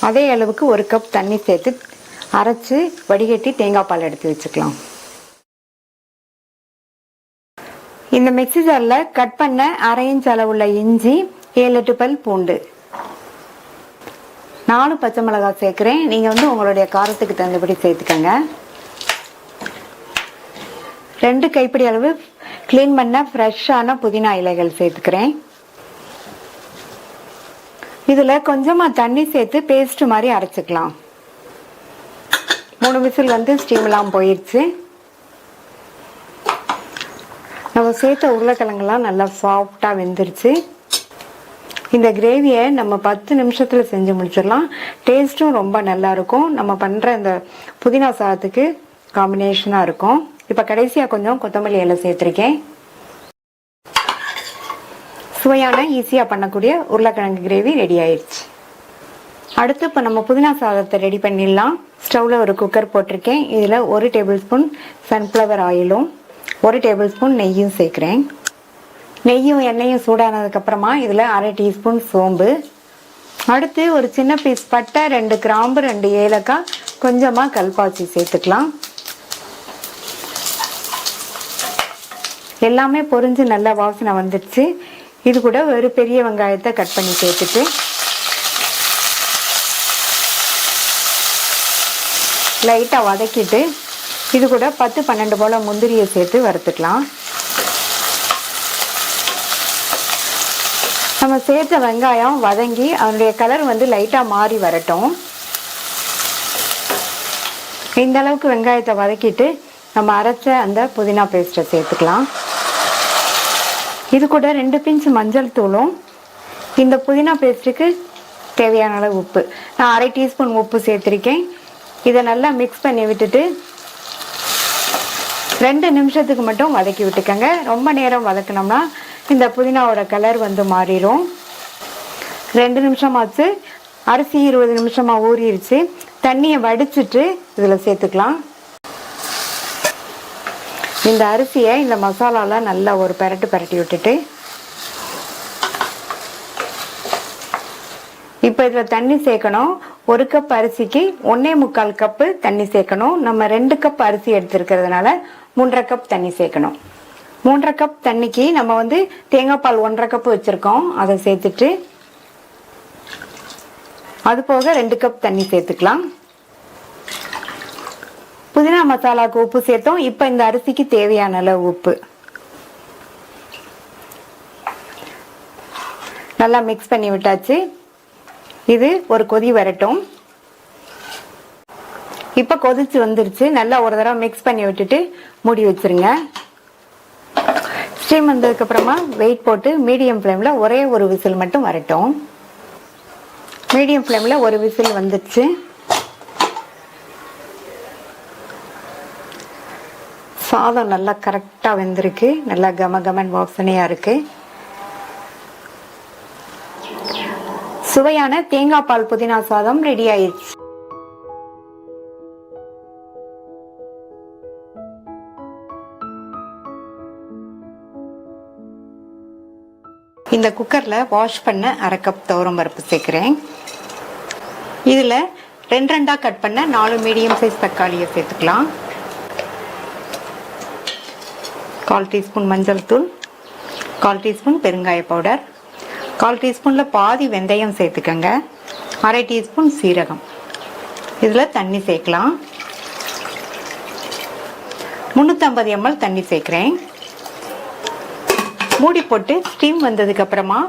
Speaker 1: அதே அளவுக்கு 1 கப் தண்ணி சேர்த்து அரைச்சி வடிகட்டி தேங்காய் பால் எடுத்து வச்சுக்கலாம். இந்த மிக்ஸி ஜாரில் கட் பண்ண 1/2 இன்ச் அளவுள்ள இஞ்சி, 7-8 பல் பூண்டு, 4 பச்சை மிளகாய் சேர்க்குறேன். நீங்கள் உங்களுடைய காரத்துக்கு தகுந்தபடி சேர்த்துக்கங்க. 2 கைப்பிடி அளவு க்ளீன் பண்ண ஃப்ரெஷ்ஷான புதினா இலைகள் சேர்த்துக்கிறேன். இதில் கொஞ்சமாக தண்ணி சேர்த்து பேஸ்ட் மாதிரி அரைச்சிக்கலாம். 3 விசில் ஸ்டீம்லாம் போயிடுச்சு. நம்ம சேர்த்த உருளைக்கிழங்கெல்லாம் நல்லா சாஃப்டாக வெந்துருச்சு. இந்த கிரேவியை நம்ம 10 நிமிஷத்தில் செஞ்சு முடிச்சிடலாம். டேஸ்ட்டும் ரொம்ப நல்லாயிருக்கும். நம்ம பண்ணுற இந்த புதினா சாதத்துக்கு காம்பினேஷனாக இருக்கும். இப்போ கடைசியாக கொஞ்சம் கொத்தமல்லி இலை சேர்த்துருக்கேன். சுவையான ஈஸியாக பண்ணக்கூடிய உருளைக்கிழங்கு கிரேவி ரெடி ஆயிடுச்சு. அடுத்து இப்போ நம்ம புதினா சாதத்தை ரெடி பண்ணிடலாம். ஸ்டவ்வில் ஒரு குக்கர் போட்டிருக்கேன். இதில் 1 டேபிள் ஸ்பூன் சன்ஃப்ளவர் ஆயிலும் 1 டேபிள் ஸ்பூன் நெய்யும் சேர்க்குறேன். நெய்யும் எண்ணெயும் சூடானதுக்கப்புறமா இதில் 1/2 டீஸ்பூன் சோம்பு, அடுத்து ஒரு சின்ன பீஸ் பட்டை, 2 கிராம்பு, 2 ஏலக்காய், கொஞ்சமாக கல்பாசி சேர்த்துக்கலாம். எல்லாமே பொரிஞ்சு நல்லா வாசனை வந்துடுச்சு. இது கூட ஒரு பெரிய வெங்காயத்தை கட் பண்ணி சேர்த்துட்டு லைட்டாக வதக்கிட்டு இது கூட 10-12 போல முந்திரியை சேர்த்து வறுத்துக்கலாம். நம்ம சேர்த்த வெங்காயம் வதங்கி அதனுடைய கலர் லைட்டாக மாறி வரட்டும். இந்த அளவுக்கு வெங்காயத்தை வதக்கிட்டு நம்ம அரைச்ச அந்த புதினா பேஸ்ட்டை சேர்த்துக்கலாம். இது கூட 2 பிஞ்ச் மஞ்சள் தூளும் இந்த புதினா பேஸ்ட்டுக்கு தேவையான அளவு உப்பு, நான் 1/2 டீஸ்பூன் உப்பு சேர்த்துருக்கேன். இதை நல்லா மிக்ஸ் பண்ணி விட்டுட்டு 2 நிமிஷத்துக்கு மட்டும் வதக்கி விட்டுக்கங்க. ரொம்ப நேரம் வதக்கினோம்னா இந்த புதினாவோட கலர் வந்து மாறிடும். 2 நிமிஷம் ஆச்சு. அரிசி 20 நிமிஷமா ஊறிடுச்சு. தண்ணியை வடிச்சிட்டு இதில் சேர்த்துக்கலாம். இந்த அரிசியை இந்த மசாலாவில் நல்லா ஒரு பரட்டி விட்டுட்டு இப்போ இதில் தண்ணி சேர்க்கணும். 1 கப் அரிசிக்கு 1.25 கப்பு தண்ணி சேர்க்கணும். நம்ம 2 கப் அரிசி எடுத்துருக்கிறதுனால 3.5 கப் தண்ணி சேர்க்கணும். 3.5 கப் தண்ணிக்கு நம்ம வந்து தேங்காய் பால் 1.5 கப் வச்சுருக்கோம். அதை சேர்த்துட்டு அது போக 2 கப் தண்ணி சேர்த்துக்கலாம். புதினா மசாலாவுக்கு உப்பு சேர்த்தோம். இப்போ இந்த அரிசிக்கு தேவையான அளவு உப்பு நல்லா மிக்ஸ் பண்ணி விட்டாச்சு. இது ஒரு கொதி வரட்டும். இப்போ கொதிச்சு வந்துருச்சு. நல்லா ஒரு தடவை மிக்ஸ் பண்ணி விட்டுட்டு மூடி வச்சிருங்க. ஸ்டீம் வந்ததுக்கு அப்புறமா வெயிட் போட்டு மீடியம் ஃப்ளேமில் ஒரே ஒரு விசில் மட்டும் வரட்டும். மீடியம் ஃப்ளேமில் ஒரு விசில் வந்துடுச்சு. சாதம் நல்லா கரெக்டாக வெந்திருக்கு. நல்லா கமகமன் வாசனையாக இருக்கு. சுவையான தேங்காய் பால் புதினா சாதம் ரெடி ஆயிடுச்சு. இந்த குக்கர்ல வாஷ் பண்ண 1/2 கப் துவரம் பருப்பு சேர்க்கிறேன். இதுல 2 கட் பண்ண 4 மீடியம் சைஸ் தக்காளியை சேர்த்துக்கலாம். 1/4 டீஸ்பூன் மஞ்சள் தூள், 1/4 டீஸ்பூன் பெருங்காய பவுடர், 1/4 டீஸ்பூன்ல பாதி வெந்தயம் சேர்த்துக்கங்க, 1/2 டீஸ்பூன் சீரகம். இதில் தண்ணி சேர்க்கலாம். 350 ml தண்ணி சேர்க்கிறேன். மூடி போட்டு ஸ்டீம் வந்ததுக்கு அப்புறமா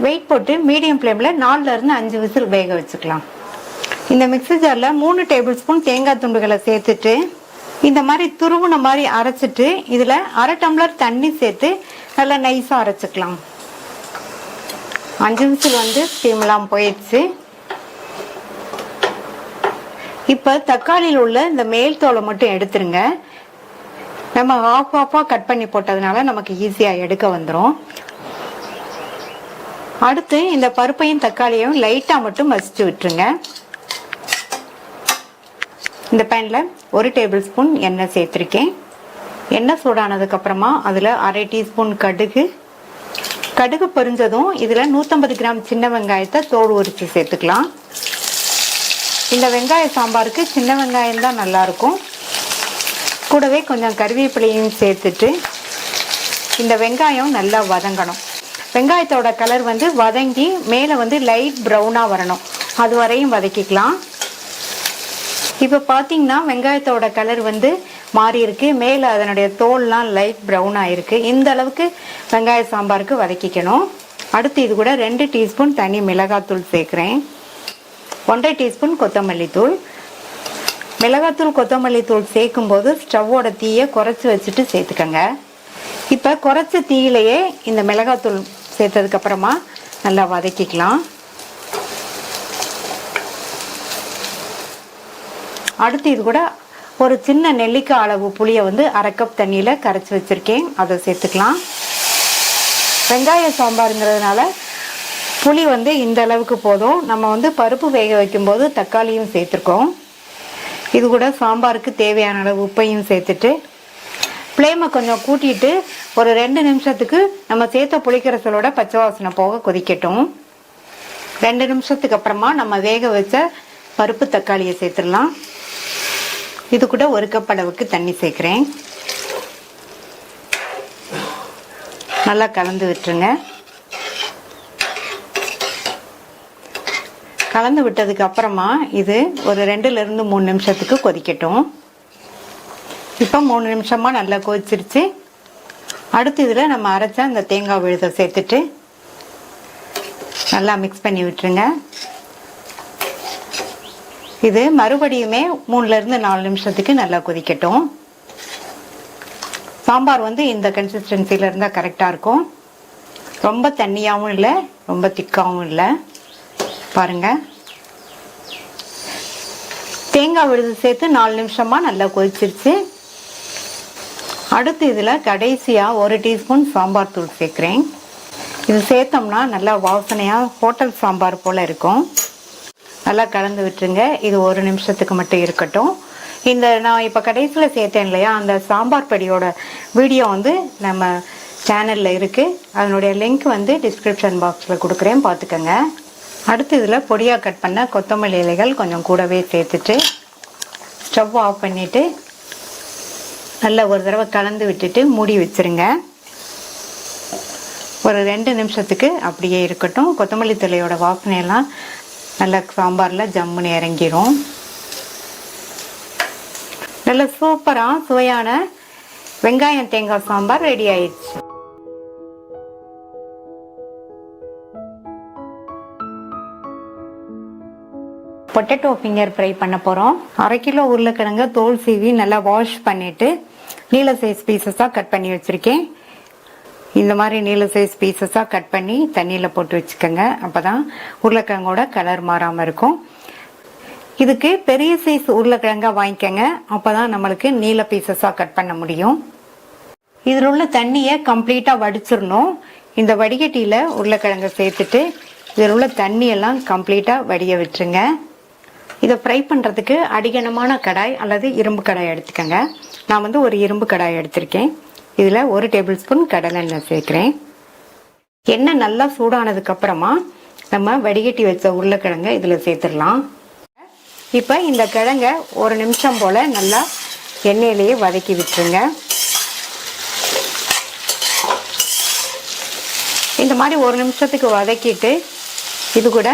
Speaker 1: வெயிட் போட்டு மீடியம் ஃப்ளேமில் 4 to 5 விசில் வேக வச்சுக்கலாம். இந்த மிக்ஸி ஜாரில் 3 டேபிள் ஸ்பூன் தேங்காய் துண்டுகளை சேர்த்துட்டு இந்த மாதிரி துருவுன மாதிரி அரைச்சிட்டு இதில் 1/2 டம்ளர் தண்ணி சேர்த்து நல்லா நைஸாக அரைச்சிக்கலாம். 5 விசில் வந்து ஸ்டீம்லாம் போயிடுச்சு. இப்போ தக்காளியில் உள்ள இந்த மேல் தோலை மட்டும் எடுத்துருங்க. நம்ம ஆஃபாக கட் பண்ணி போட்டதுனால நமக்கு ஈஸியாக எடுக்க வந்துடும். அடுத்து இந்த பருப்பையும் தக்காளியையும் லைட்டாக மட்டும் மசிச்சு விட்டுருங்க. இந்த பேனில் 1 டேபிள் ஸ்பூன் எண்ணெய் சேர்த்துருக்கேன். எண்ணெய் சூடானதுக்கு அப்புறமா அதில் 1/2 டீஸ்பூன் கடுகு பொரிஞ்சதும் இதில் 150 கிராம் சின்ன வெங்காயத்தை தோல் உரித்து சேர்த்துக்கலாம். இந்த வெங்காய சாம்பாருக்கு சின்ன வெங்காயம் தான் நல்லாயிருக்கும். கூடவே கொஞ்சம் கருவேப்பிலையும் சேர்த்துட்டு இந்த வெங்காயம் நல்லா வதங்கணும். வெங்காயத்தோட கலர் வந்து வதங்கி மேலே வந்து லைட் ப்ரௌனாக வரணும். அது வரையும் வதக்கிக்கலாம். இப்போ பார்த்தீங்கன்னா வெங்காயத்தோட கலர் வந்து மாறி இருக்கு. மேலே அதனுடைய தோல்லாம் லைட் ப்ரௌன் ஆயிருக்கு. இந்த அளவுக்கு வெங்காய சாம்பாருக்கு வதக்கிக்கணும். அடுத்து இது கூட 2 டீஸ்பூன் தனி மிளகாத்தூள் சேர்க்குறேன். 1/2 டீஸ்பூன் கொத்தமல்லி தூள். மிளகாத்தூள் கொத்தமல்லி தூள் சேர்க்கும் போது ஸ்டவ்வோட தீயை குறைச்சி வச்சுட்டு சேர்த்துக்கங்க. இப்போ குறைச்ச தீயிலேயே இந்த மிளகாத்தூள் சேர்த்ததுக்கு அப்புறமா நல்லா வதக்கிக்கலாம். அடுத்து இது கூட ஒரு சின்ன நெல்லிக்காய் அளவு புளியை வந்து 1/2 கப் தண்ணியில் கரைச்சி வச்சுருக்கேன். அதை சேர்த்துக்கலாம். வெங்காய சாம்பாருங்கிறதுனால புளி வந்து இந்த அளவுக்கு போதும். நம்ம வந்து பருப்பு வேக வைக்கும்போது தக்காளியும் சேர்த்துருக்கோம். இது கூட சாம்பாருக்கு தேவையான அளவு உப்பையும் சேர்த்துட்டு ஃப்ளேமை கொஞ்சம் கூட்டிட்டு ஒரு 2 நிமிஷத்துக்கு நம்ம சேர்த்த புளிக்கரைசலோட பச்சை வாசனை போக கொதிக்கட்டும். 2 நிமிஷத்துக்கு அப்புறமா நம்ம வேக வச்ச பருப்பு தக்காளியை சேர்த்துடலாம். இது கூட 1 கப் அளவுக்கு தண்ணி சேர்க்குறேன். நல்லா கலந்து விட்டுருங்க. கலந்து விட்டதுக்கு அப்புறமா இது ஒரு 2 to 3 நிமிஷத்துக்கு கொதிக்கட்டும். இப்போ 3 நிமிஷமா நல்லா கொதிச்சிருச்சு. அடுத்து இதில் நம்ம அரைச்ச அந்த தேங்காய் விழுதை சேர்த்துட்டு நல்லா மிக்ஸ் பண்ணி விட்டுருங்க. இது மறுபடியுமே 3 to 4 நிமிஷத்துக்கு நல்லா கொதிக்கட்டும். சாம்பார் வந்து இந்த கன்சிஸ்டன்சியில் இருந்தால் கரெக்டாக இருக்கும். ரொம்ப தண்ணியாகவும் இல்லை, ரொம்ப திக்காகவும் இல்லை. பாருங்க, தேங்காய் விழுது சேர்த்து 4 நிமிஷமா நல்லா கொதிச்சிருச்சு. அடுத்து இதில் கடைசியாக 1 டீஸ்பூன் சாம்பார் தூள் சேர்க்குறேன். இது சேர்த்தோம்னா நல்லா வாசனையாக ஹோட்டல் சாம்பார் போல் இருக்கும். நல்லா கலந்து விட்டுருங்க. இது 1 நிமிஷத்துக்கு மட்டும் இருக்கட்டும். இந்த நான் இப்போ கடைசியில் சேர்த்தேன் இல்லையா, அந்த சாம்பார் பொடியோட வீடியோ வந்து நம்ம சேனலில் இருக்குது. அதனுடைய லிங்க் வந்து டிஸ்கிரிப்ஷன் பாக்ஸில் கொடுக்குறேன், பார்த்துக்கோங்க. அடுத்து இதில் பொடியாக கட் பண்ண கொத்தமல்லி இலைகள் கொஞ்சம் கூடவே சேர்த்துட்டு ஸ்டவ் ஆஃப் பண்ணிவிட்டு நல்லா ஒரு தடவை கலந்து விட்டுட்டு மூடி வச்சுருங்க. ஒரு 2 நிமிஷத்துக்கு அப்படியே இருக்கட்டும். கொத்தமல்லி தழையோட வாசனையெல்லாம் நல்லா சாம்பாரில் ஜம்முன்னு இறங்கிரும். நல்ல சூப்பராக சுவையான வெங்காயம் தேங்காய் சாம்பார் ரெடி ஆயிடுச்சு. பொட்டேட்டோ ஃபிங்கர் ஃப்ரை பண்ண போகிறோம். 1/2 கிலோ உருளைக்கிழங்க தோல் சீவி நல்லா வாஷ் பண்ணிவிட்டு நீல சைஸ் பீசஸாக கட் பண்ணி வச்சுருக்கேன். இந்த மாதிரி நீல சைஸ் பீசஸாக கட் பண்ணி தண்ணியில் போட்டு வச்சுக்கோங்க. அப்போ தான் உருளைக்கிழங்கோட கலர் மாறாமல் இருக்கும். இதுக்கு பெரிய சைஸ் உருளைக்கிழங்கா வாங்கிக்கோங்க. அப்போ தான் நம்மளுக்கு நீல பீசஸாக கட் பண்ண முடியும். இதில் உள்ள தண்ணியை கம்ப்ளீட்டாக வடிச்சிடணும். இந்த வடிகட்டியில் உருளைக்கிழங்கை சேர்த்துட்டு இதில் உள்ள தண்ணியெல்லாம் கம்ப்ளீட்டாக வடிய விட்டுருங்க. இதை ஃப்ரை பண்ணுறதுக்கு அடிகனமான கடாய் அல்லது இரும்பு கடாய் எடுத்துக்கோங்க. நான் வந்து ஒரு இரும்பு கடாய் எடுத்திருக்கேன். இதில் 1 டேபிள் ஸ்பூன் கடலை எண்ணெய் சேர்க்குறேன். எண்ணெய் நல்லா சூடானதுக்கப்புறமா நம்ம வடிகட்டி வச்ச உருளைக்கிழங்கை இதில் சேர்த்துடலாம். இப்போ இந்த கிழங்கை 1 நிமிஷம் போல் நல்லா எண்ணெயிலேயே வதக்கி விட்டுருங்க. இந்த மாதிரி 1 நிமிஷத்துக்கு வதக்கிட்டு இது கூட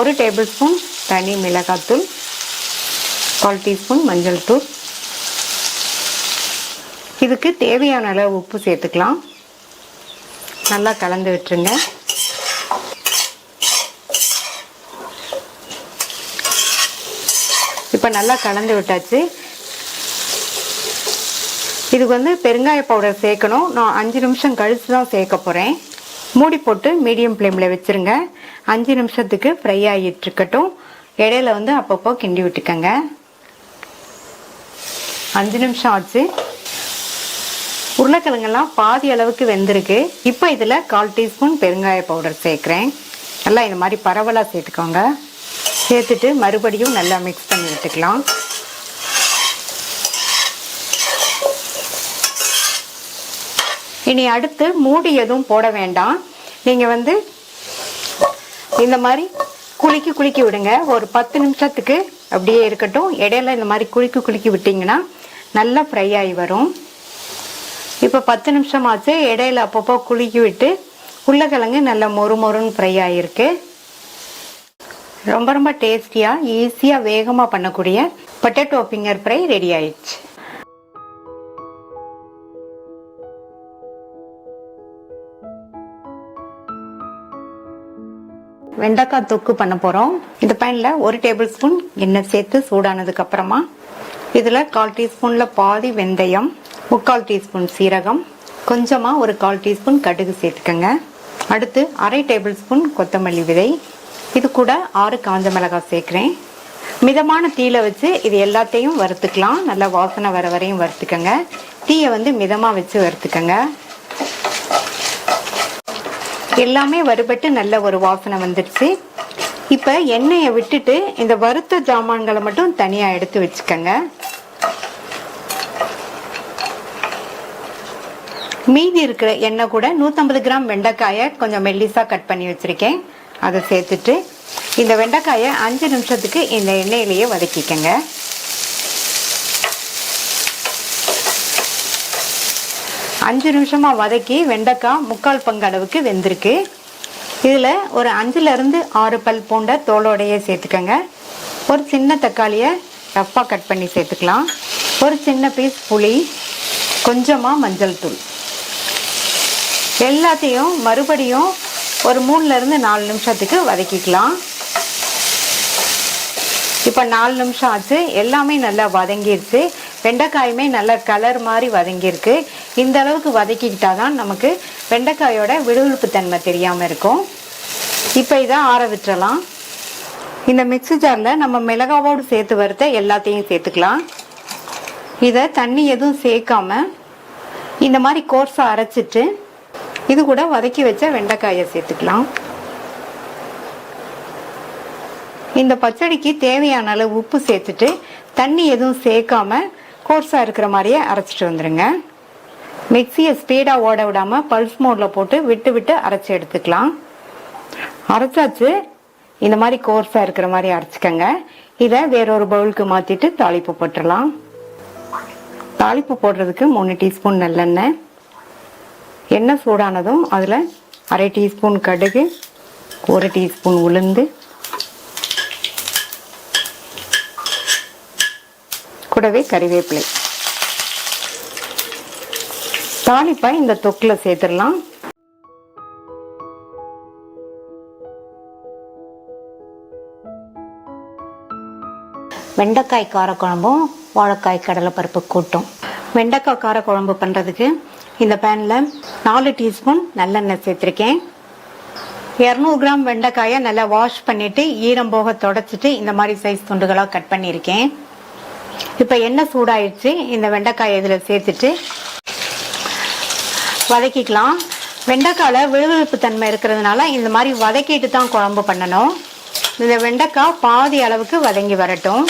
Speaker 1: 1 டேபிள் ஸ்பூன் தனி மிளகாத்தூள், 1/4 டீஸ்பூன் மஞ்சள் தூள், இதுக்கு தேவையான அளவு உப்பு சேர்த்துக்கலாம். நல்லா கலந்து விட்டுருங்க. இப்போ நல்லா கலந்து விட்டாச்சு. இதுக்கு வந்து பெருங்காய பவுடர் சேர்க்கணும். நான் 5 நிமிஷம் கழித்து தான் சேர்க்க போகிறேன். மூடி போட்டு மீடியம் ஃப்ளேமில் வச்சுருங்க. 5 நிமிஷத்துக்கு ஃப்ரை ஆகிட்டு இருக்கட்டும். இடையில வந்து அப்பப்போ கிண்டி விட்டுக்கங்க. 5 நிமிஷம் ஆச்சு. உருளைக்கிழங்கெல்லாம் பாதி அளவுக்கு வெந்திருக்கு. இப்போ இதில் 1/4 டீஸ்பூன் பெருங்காய பவுடர் சேர்க்குறேன். நல்லா இந்த மாதிரி பரவலாக சேர்த்துக்கோங்க. சேர்த்துட்டு மறுபடியும் நல்லா மிக்ஸ் பண்ணி விட்டுக்கலாம். இனி அடுத்து மூடி எதுவும் போட வேண்டாம். நீங்கள் வந்து இந்த மாதிரி குலுக்கி விடுங்க. ஒரு 10 நிமிஷத்துக்கு அப்படியே இருக்கட்டும். இடையில இந்த மாதிரி குலுக்கி விட்டிங்கன்னா நல்லா ஃப்ரை ஆகி வரும். இப்போ 10 நிமிஷம் ஆச்சு. இடையில அப்பப்போ குலுக்கி விட்டு உருளைக்கிழங்கு நல்லா மொறுன்னு ஃப்ரை ஆகிருக்கு. ரொம்ப டேஸ்டியாக ஈஸியாக வேகமாக பண்ணக்கூடிய பொட்டேட்டோ ஃபிங்கர் ஃப்ரை ரெடி ஆயிடுச்சு. வெண்டைக்காய் தொக்கு பண்ண போகிறோம். இந்த பேனில் 1 டேபிள் ஸ்பூன் எண்ணெய் சேர்த்து சூடானதுக்கு அப்புறமா இதில் 1/4 டீஸ்பூனில் பாதி வெந்தயம், 3/4 டீஸ்பூன் சீரகம், கொஞ்சமாக ஒரு 1/4 டீஸ்பூன் கடுகு சேர்த்துக்கங்க. அடுத்து 1/2 டேபிள் ஸ்பூன் கொத்தமல்லி விதை, இது கூட 6 காஞ்ச மிளகாய் சேர்க்குறேன். மிதமான தீயில வச்சு இது எல்லாத்தையும் வறுத்துக்கலாம். நல்லா வாசனை வர வரையும் வறுத்துக்கங்க. தீயை வந்து மிதமாக வச்சு வறுத்துக்கங்க. எல்லாமே வறுபட்டு நல்ல ஒரு வாசனை வந்துடுச்சு. இப்போ எண்ணெயை விட்டுட்டு இந்த வறுத்த ஜாமான்களை மட்டும் தனியாக எடுத்து வச்சுக்கோங்க. மீதி இருக்கிற எண்ணெய் கூட 150 கிராம் வெண்டைக்காயை கொஞ்சம் மெல்லிஸாக கட் பண்ணி வச்சுருக்கேன். அதை சேர்த்துட்டு இந்த வெண்டைக்காயை 5 நிமிஷத்துக்கு இந்த எண்ணெயிலேயே வதக்கிக்கங்க. அஞ்சு நிமிஷமாக வதக்கி வெண்டைக்காய் 3/4 பங்கு அளவுக்கு வெந்திருக்கு. இதில் ஒரு 5லேருந்து 6 பல் பூண்டை தோலோடையே சேர்த்துக்கங்க. ஒரு சின்ன தக்காளியை ரஃப்பாக கட் பண்ணி சேர்த்துக்கலாம். ஒரு சின்ன பீஸ் புளி, கொஞ்சமாக மஞ்சள் தூள், எல்லாத்தையும் மறுபடியும் ஒரு 3லேருந்து 4 நிமிஷத்துக்கு வதக்கிக்கலாம். இப்போ 4 நிமிஷம் ஆச்சு. எல்லாமே நல்லா வதங்கிடுச்சு. வெண்டைக்காயுமே நல்ல கலர் மாதிரி வதங்கியிருக்கு. இந்த அளவுக்கு வதக்கிக்கிட்டா தான் நமக்கு வெண்டைக்காயோட விடுவிழுப்பு தன்மை தெரியாமல் இருக்கும். இப்போ இதை ஆற விட்டுறலாம். இந்த மிக்ஸி ஜாரில் நம்ம மிளகாவோடு சேர்த்து வறுத்த எல்லாத்தையும் சேர்த்துக்கலாம். இதை தண்ணி எதுவும் சேர்க்காம இந்த மாதிரி கோர்ஸாக அரைச்சிட்டு இது கூட வதக்கி வச்ச வெண்டைக்காயை சேர்த்துக்கலாம். இந்த பச்சடிக்கு தேவையான அளவு உப்பு சேர்த்துட்டு தண்ணி எதுவும் சேர்க்காம கோர்ஸா இருக்கிற மாதிரியே அரைச்சிட்டு வந்துருங்க. மிக்சியை ஸ்பீடா ஓட விடாம பல்ஸ் மோட்ல போட்டு விட்டு விட்டு அரைச்சி எடுத்துக்கலாம். அரைச்சாச்சு. இந்த மாதிரி கோர்ஸா இருக்கிற மாதிரி அரைச்சிக்கங்க. இதை வேறொரு பவுலுக்கு மாத்திட்டு தாளிப்பு போட்டுடலாம். தாளிப்பு போடுறதுக்கு 3 டீஸ்பூன் நல்லெண்ணெய். எண்ணெய் சூடானதும் அதில் அரை டீஸ்பூன் கடுகு, 1 டீஸ்பூன் உளுந்து, கூடவே கறிவேப்பிலை. தாளிப்பை இந்த தொக்குல சேர்த்துடலாம். வெண்டைக்காய் காரக்குழம்பும் வாழைக்காய் கடலைப்பருப்பு கூட்டும். வெண்டைக்காய் காரக்குழம்பு பண்ணுறதுக்கு இந்த பேனில் 4 டீஸ்பூன் நல்லெண்ணெய் சேர்த்துருக்கேன். 200 கிராம் வெண்டைக்காயை நல்லா வாஷ் பண்ணிவிட்டு ஈரம் போக தொடச்சிட்டு இந்த மாதிரி சைஸ் துண்டுகளாக கட் பண்ணியிருக்கேன். இப்போ எண்ணெய் சூடாயிடுச்சு. இந்த வெண்டைக்காயை இதில் சேர்த்துட்டு வதக்கிக்கலாம். வெண்டைக்காயில் விழுவிழுப்பு தன்மை இருக்கிறதுனால இந்த மாதிரி வதக்கிட்டு தான் குழம்பு பண்ணணும். இந்த வெண்டைக்காய் பாதி அளவுக்கு வதங்கி வரட்டும்.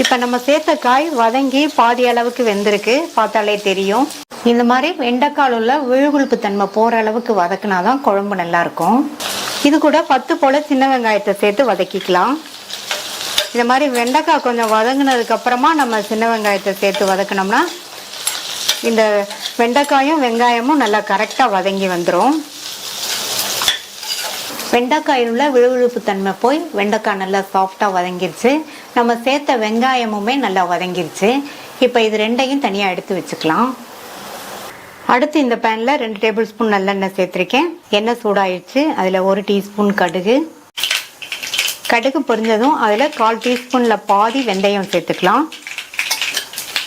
Speaker 1: இப்போ நம்ம சேர்த்த காய் வதங்கி பாதி அளவுக்கு வெந்திருக்கு, பார்த்தாலே தெரியும். இந்த மாதிரி வெண்டைக்கால் உள்ள விழுவிழுப்பு தன்மை போகிற அளவுக்கு வதக்குனாதான் குழம்பு நல்லா இருக்கும். இது கூட 10 போல சின்ன வெங்காயத்தை சேர்த்து வதக்கிக்கலாம். இந்த மாதிரி வெண்டைக்காய் கொஞ்சம் வதங்கினதுக்கு அப்புறமா நம்ம சின்ன வெங்காயத்தை சேர்த்து வதக்கினோம்னா இந்த வெண்டைக்காயும் வெங்காயமும் நல்லா கரெக்டாக வதங்கி வந்துடும். வெண்டைக்காயில் உள்ள விழுவிழுப்பு தன்மை போய் வெண்டைக்காய் நல்லா சாஃப்டாக வதங்கிருச்சு. நம்ம சேர்த்த வெங்காயமுமே நல்லா வதங்கிருச்சு. இப்போ இது ரெண்டையும் தனியாக எடுத்து வச்சுக்கலாம். அடுத்து இந்த பேனில் 2 டேபிள் ஸ்பூன் நல்லெண்ணெய் சேர்த்துருக்கேன். எண்ணெய் சூடாயிடுச்சு. அதில் 1 டீஸ்பூன் கடுகு. கடுகு பொரிஞ்சதும் அதில் 1/4 டீஸ்பூனில் பாதி வெந்தயம் சேர்த்துக்கலாம்.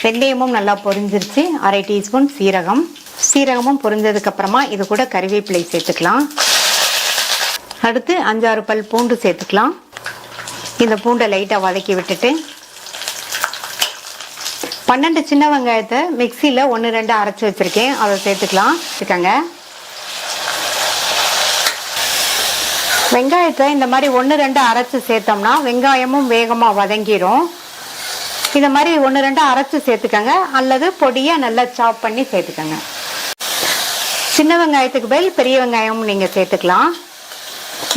Speaker 1: வெந்தயமும் நல்லா பொரிஞ்சிருச்சு. அரை டீஸ்பூன் சீரகம். சீரகமும் பொரிஞ்சதுக்கு அப்புறமா இது கூட கறிவேப்பிலை சேர்த்துக்கலாம். அடுத்து 5-6 பல் பூண்டு சேர்த்துக்கலாம். இந்த பூண்டை லைட்டாக வதக்கி விட்டுட்டு 12 சின்ன வெங்காயத்தை மிக்சியில் 1-2 அரைச்சி வச்சுருக்கேன், அதை சேர்த்துக்கலாம். வச்சுக்கோங்க. வெங்காயத்தை இந்த மாதிரி 1-2 அரைச்சி சேர்த்தோம்னா வெங்காயமும் வேகமாக வதங்கிடும். இந்த மாதிரி 1-2 அரைச்சி சேர்த்துக்கோங்க, அல்லது பொடியை நல்லா சாப் பண்ணி சேர்த்துக்கோங்க. சின்ன வெங்காயத்துக்கு பதில் பெரிய வெங்காயமும் நீங்கள் சேர்த்துக்கலாம்.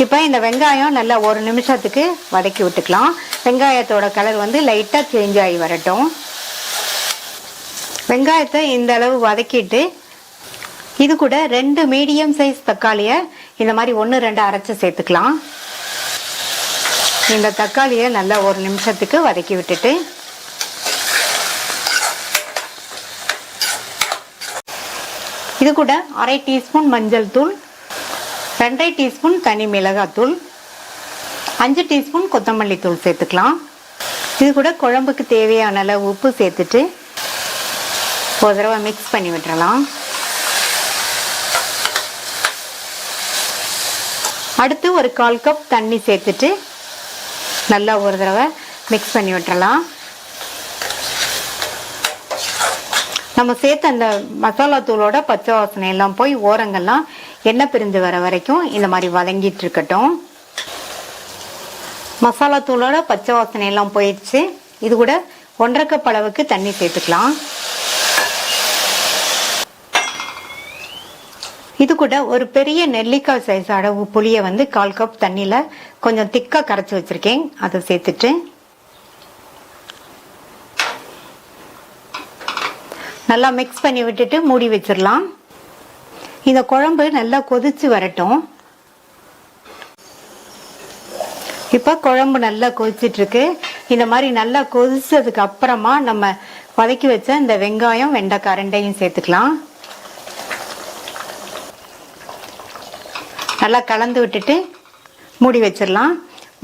Speaker 1: இப்போ இந்த வெங்காயம் நல்லா 1 நிமிஷத்துக்கு வதக்கி விட்டுக்கலாம். வெங்காயத்தோட கலர் வந்து லைட்டாக சேஞ்ச் ஆகி வரட்டும். வெங்காயத்தை இந்த அளவு வதக்கிட்டு இது கூட 2 மீடியம் சைஸ் தக்காளியை இந்த மாதிரி 1-2 அரைச்சி சேர்த்துக்கலாம். இந்த தக்காளியை நல்லா 1 நிமிஷத்துக்கு வதக்கி விட்டுட்டு இது கூட அரை டீஸ்பூன் மஞ்சள் தூள், 2 டீஸ்பூன் தனி மிளகாத்தூள், 5 டீஸ்பூன் கொத்தமல்லி தூள் சேர்த்துக்கலாம். இது கூட குழம்புக்கு தேவையான அளவு உப்பு சேர்த்துட்டு ஒரு தடவை மிக்ஸ் பண்ணி விட்டுறலாம். அடுத்து ஒரு 1/4 கப் தண்ணி சேர்த்துட்டு நல்லா ஒரு தடவை மிக்ஸ் பண்ணி விட்டுறலாம். நம்ம சேர்த்த அந்த மசாலா தூளோட பச்சை வாசனை எல்லாம் போய் ஓரங்கள்லாம் எண்ணெய் பிரிஞ்சு வர வரைக்கும் இந்த மாதிரி வதங்கிட்டு இருக்கட்டும். மசாலா தூளோட பச்சை வாசனை எல்லாம் போயிடுச்சு. இது கூட 1/2 கப் அளவுக்கு தண்ணி சேர்த்துக்கலாம். இது கூட ஒரு பெரிய நெல்லிக்காய் சைஸ் அளவு புளியை வந்து 1/4 கப் தண்ணியில கொஞ்சம் திக்கா கரைச்சி வச்சிருக்கேன், அதை சேர்த்துட்டு நல்லா மிக்ஸ் பண்ணி விட்டுட்டு மூடி வச்சிடலாம். இந்த குழம்பு நல்லா கொதிச்சு வரட்டும். இப்ப குழம்பு நல்லா கொதிச்சிட்டு இருக்கு. இந்த மாதிரி நல்லா கொதிச்சதுக்கு அப்புறமா நம்ம வதக்கி வச்ச இந்த வெங்காயம் வெண்டைக்காய் ரெண்டையும் சேர்த்துக்கலாம். நல்லா கலந்து விட்டுட்டு மூடி வச்சிடலாம்.